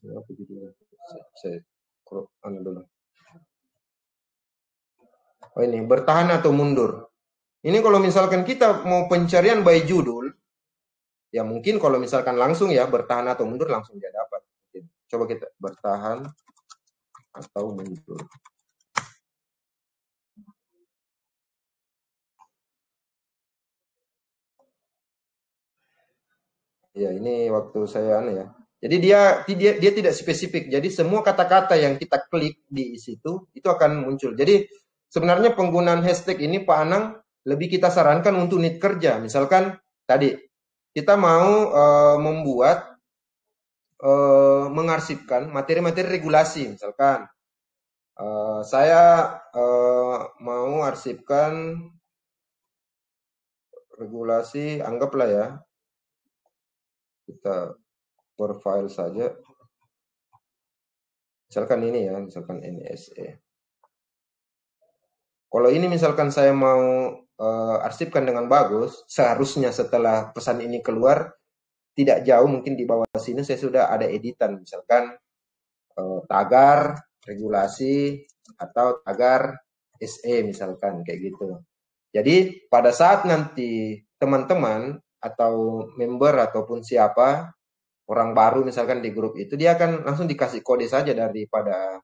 apa judulnya? Saya dulu. Oh ini, bertahan atau mundur. Ini kalau misalkan kita mau pencarian by judul, ya mungkin kalau misalkan langsung ya, bertahan atau mundur langsung dia dapat. Coba kita bertahan atau mundur. Ya, ini waktu saya ya. Jadi dia tidak spesifik. Jadi semua kata-kata yang kita klik di situ itu akan muncul. Jadi sebenarnya penggunaan hashtag ini Pak Anang lebih kita sarankan untuk unit kerja. Misalkan tadi kita mau membuat mengarsipkan materi-materi regulasi. Misalkan saya mau arsipkan regulasi, anggaplah ya, kita profile saja. Misalkan ini ya, misalkan NSE. Kalau ini misalkan saya mau arsipkan dengan bagus, seharusnya setelah pesan ini keluar, tidak jauh mungkin di bawah sini saya sudah ada editan. Misalkan tagar, regulasi, atau tagar SE misalkan, kayak gitu. Jadi pada saat nanti teman-teman atau member ataupun siapa orang baru misalkan di grup itu, dia akan langsung dikasih kode saja daripada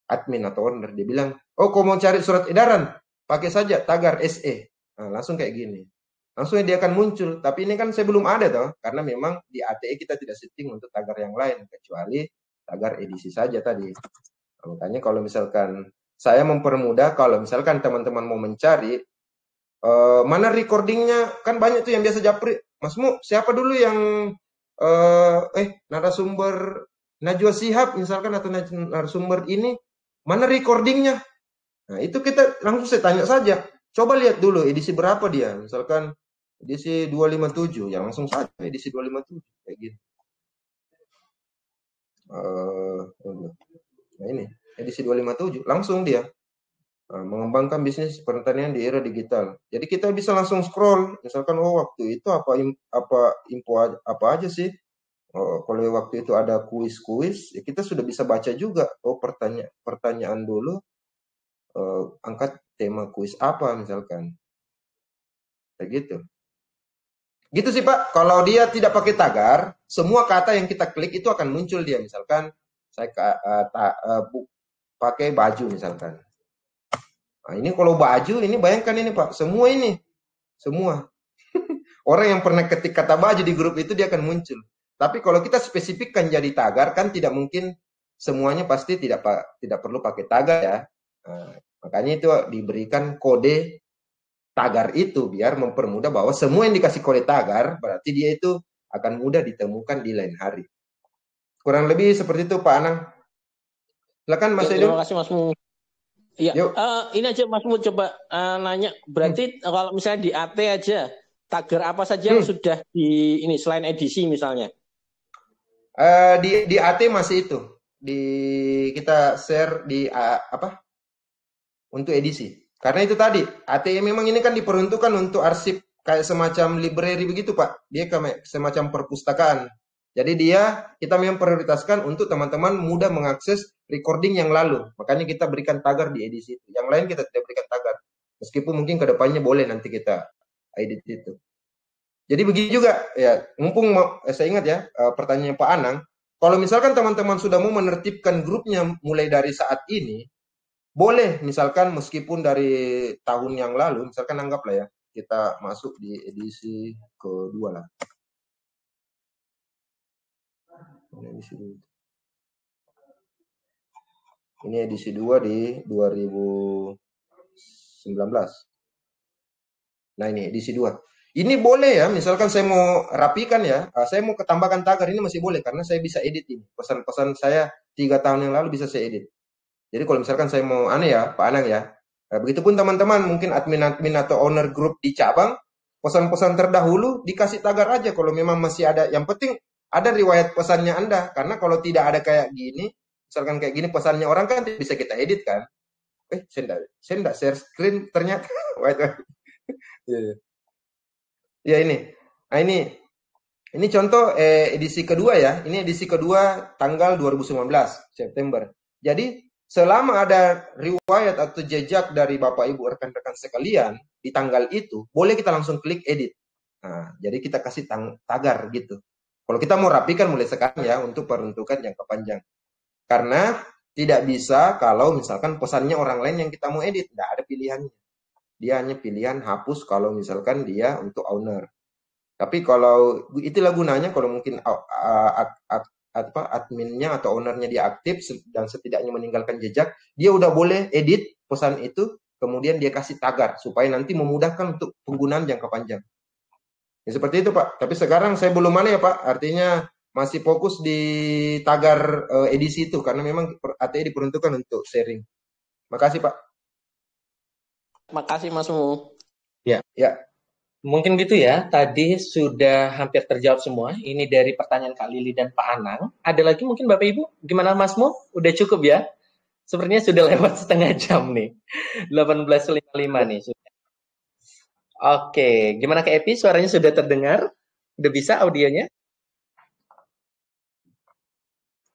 admin atau owner. Dia bilang, oh kau mau cari surat edaran, pakai saja tagar SE. Nah, langsung kayak gini. langsung dia akan muncul. Tapi ini kan saya belum ada toh, karena memang di ATE kita tidak setting untuk tagar yang lain kecuali tagar edisi saja tadi. Makanya kalau misalkan saya mempermudah, kalau misalkan teman-teman mau mencari mana recordingnya, kan banyak tuh yang biasa japri. Masmu siapa dulu yang narasumber Najwa Shihab misalkan atau narasumber ini, mana recordingnya? Nah itu kita langsung saya tanya saja, coba lihat dulu edisi berapa dia, misalkan edisi 257, ya langsung saja edisi 257 kayak gitu. Nah ini edisi 257 langsung dia mengembangkan bisnis pertanian di era digital. Jadi kita bisa langsung scroll, misalkan waktu itu apa info apa aja sih. Kalau waktu itu ada kuis-kuis, ya kita sudah bisa baca juga. Pertanyaan dulu, angkat tema kuis apa misalkan, kayak gitu. Gitu sih Pak. Kalau dia tidak pakai tagar, semua kata yang kita klik itu akan muncul dia. Misalkan saya pakai baju misalkan. Nah, ini kalau baju, ini bayangkan ini Pak, semua ini, semua orang yang pernah ketik kata baju di grup itu dia akan muncul. Tapi kalau kita spesifikkan jadi tagar, kan tidak mungkin semuanya pasti tidak perlu pakai tagar ya. Nah, makanya itu diberikan kode tagar itu biar mempermudah bahwa semua yang dikasih kode tagar berarti dia itu akan mudah ditemukan di lain hari. Kurang lebih seperti itu Pak Anang. Silakan Mas Edu. Terima kasih Masmu. Iya, ini aja Masmu coba nanya. Berarti kalau misalnya di AT aja, tagar apa saja yang sudah di ini selain edisi misalnya? Di AT masih itu, kita share di untuk edisi. Karena itu tadi AT memang ini kan diperuntukkan untuk arsip kayak semacam library begitu Pak. Dia kayak semacam perpustakaan. Jadi kita memang prioritaskan untuk teman-teman mudah mengakses recording yang lalu. Makanya kita berikan tagar di edisi itu. Yang lain kita tidak berikan tagar. Meskipun mungkin kedepannya boleh nanti kita edit itu. Jadi begitu juga ya, mumpung saya ingat ya pertanyaan Pak Anang, kalau misalkan teman-teman sudah mau menertibkan grupnya mulai dari saat ini, boleh misalkan meskipun dari tahun yang lalu, misalkan anggaplah ya, kita masuk di edisi kedua lah. Ini edisi 2 di 2019. Nah ini edisi 2. Ini boleh ya, misalkan saya mau rapikan ya, saya mau ketambahkan tagar, ini masih boleh, karena saya bisa edit ini. Pesan-pesan saya 3 tahun yang lalu bisa saya edit. Jadi kalau misalkan saya mau Pak Anang ya, begitupun teman-teman, mungkin admin-admin atau owner grup di cabang, pesan-pesan terdahulu dikasih tagar aja kalau memang masih ada. Yang penting ada riwayat pesannya Anda, karena kalau tidak ada kayak gini, misalkan kayak gini pesannya orang kan bisa kita edit kan. Saya enggak share screen ternyata. Ya ini. Nah ini contoh edisi kedua ya. Ini edisi kedua tanggal 2019 September. Jadi selama ada riwayat atau jejak dari Bapak Ibu rekan-rekan sekalian di tanggal itu, boleh kita langsung klik edit. Nah, jadi kita kasih tagar gitu. Kalau kita mau rapikan mulai sekarang ya untuk peruntukan jangka panjang. Karena tidak bisa kalau misalkan pesannya orang lain yang kita mau edit, tidak ada pilihannya. Dia hanya pilihan hapus kalau misalkan dia untuk owner. Tapi kalau itulah gunanya kalau mungkin adminnya atau ownernya dia aktif dan setidaknya meninggalkan jejak, dia udah boleh edit pesan itu, kemudian dia kasih tagar supaya nanti memudahkan untuk penggunaan jangka panjang. Ya seperti itu Pak. Tapi sekarang saya belum ya Pak. Artinya masih fokus di tagar edisi itu karena memang ATE diperuntukkan untuk sharing. Makasih Pak. Makasih Masmu. Ya. Mungkin gitu ya, tadi sudah hampir terjawab semua. Ini dari pertanyaan Kak Lili dan Pak Anang. Ada lagi mungkin Bapak Ibu? Gimana Masmu? Udah cukup ya? Sepertinya sudah lewat setengah jam nih. 18.55 nih. Sudah. Oke, gimana Kak Epi? Suaranya sudah terdengar? Udah bisa audionya?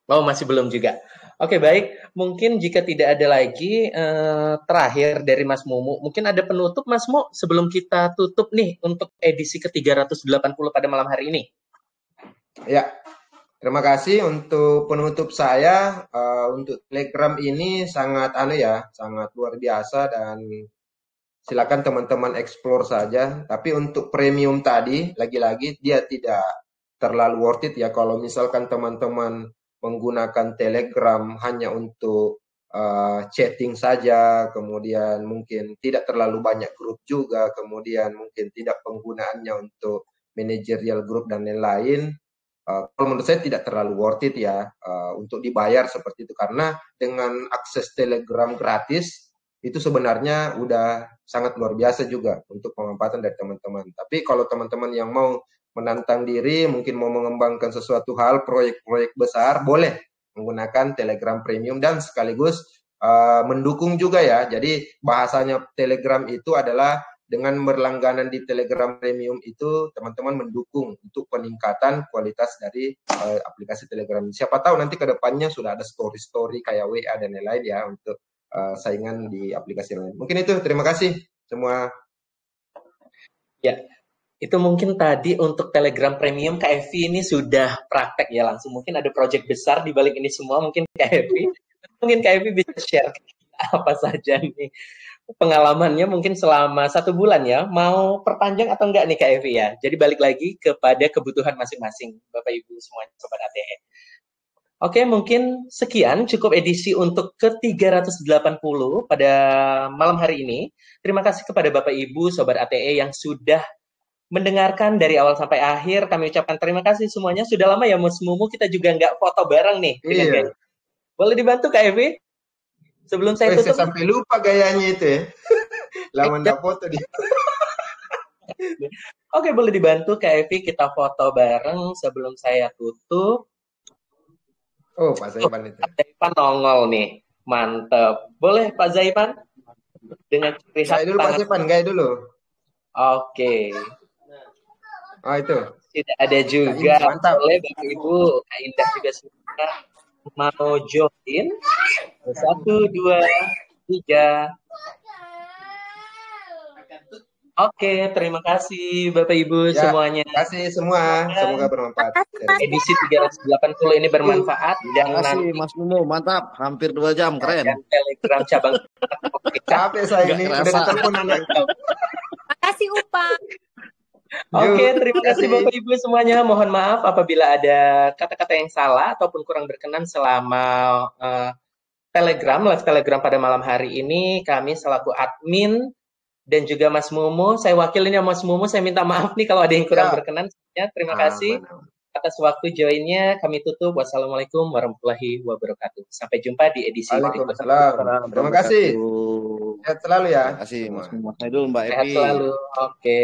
Oh, masih belum juga. Oke, baik. Mungkin jika tidak ada lagi terakhir dari Mas Mumu, mungkin ada penutup Mas Mu sebelum kita tutup nih untuk edisi ke-380 pada malam hari ini. Ya, terima kasih untuk penutup saya. Untuk Telegram ini sangat sangat luar biasa dan silakan teman-teman explore saja. Tapi untuk premium tadi, lagi-lagi dia tidak terlalu worth it ya. Kalau misalkan teman-teman menggunakan Telegram hanya untuk chatting saja, kemudian mungkin tidak terlalu banyak grup juga, kemudian mungkin tidak penggunaannya untuk managerial group dan lain-lain. Kalau menurut saya tidak terlalu worth it ya untuk dibayar seperti itu, karena dengan akses Telegram gratis itu sebenarnya udah sangat luar biasa juga untuk pemanfaatan dari teman-teman. Tapi kalau teman-teman yang mau menantang diri, mungkin mau mengembangkan sesuatu hal, proyek-proyek besar, boleh menggunakan Telegram Premium dan sekaligus mendukung juga ya. Jadi bahasanya Telegram itu adalah dengan berlangganan di Telegram Premium itu teman-teman mendukung untuk peningkatan kualitas dari aplikasi Telegram. Siapa tahu nanti ke depannya sudah ada story-story kayak WA dan lain-lain ya untuk saingan di aplikasi lain. Mungkin itu, terima kasih semua. Ya, itu mungkin tadi untuk Telegram Premium Kak Evi ini sudah praktek ya langsung. Mungkin ada project besar di balik ini semua, mungkin Kak Evi. Mungkin Kak Evi bisa share apa saja nih pengalamannya mungkin selama 1 bulan ya. Mau perpanjang atau enggak nih Kak Evi ya? Jadi balik lagi kepada kebutuhan masing-masing Bapak Ibu semuanya Sobat ATE. Oke, mungkin sekian cukup edisi untuk ke-380 pada malam hari ini. Terima kasih kepada Bapak Ibu Sobat ATE yang sudah mendengarkan dari awal sampai akhir. Kami ucapkan terima kasih semuanya. Sudah lama ya Mas Mumu kita juga nggak foto bareng nih. Iya. Boleh dibantu Kak Evi? Sebelum saya tutup. Saya sampai lupa gayanya itu ya. Lama nggak foto dia. Oke, boleh dibantu Kak Evi kita foto bareng sebelum saya tutup. Oh, Pak Zaipan itu. Pak Zaipan nongol nih. Mantap. Boleh Pak Zaipan? Dengan ciri khas gaya dulu Pak Zaipan, gaya dulu. Oke. Oh, itu. Tidak ada juga. Mantap. Boleh Bapak Ibu. Kak Indah juga sudah mau join. 1, 2, 3. Oke, terima kasih Bapak Ibu ya, semuanya. Terima kasih semua, semoga bermanfaat. Edisi 380 ini bermanfaat. Terima kasih Mas Mumu, mantap, hampir 2 jam, keren. Telegram cabang. Capek saya ini, udah ditelepon anak. Terima kasih Upang. Oke, terima kasih Bapak Ibu semuanya. Mohon maaf apabila ada kata-kata yang salah ataupun kurang berkenan selama live Telegram pada malam hari ini. Kami selaku admin dan juga Mas Mumu, saya wakilin ya Mas Mumu, saya minta maaf nih kalau ada yang kurang berkenan. Terima kasih atas waktu joinnya. Kami tutup. Wassalamualaikum warahmatullahi wabarakatuh. Sampai jumpa di edisi berikutnya. Terima kasih. Sehat selalu ya. Terima kasih Mas Mumu. Saya dulu Mbak Evi. Sehat selalu. Oke.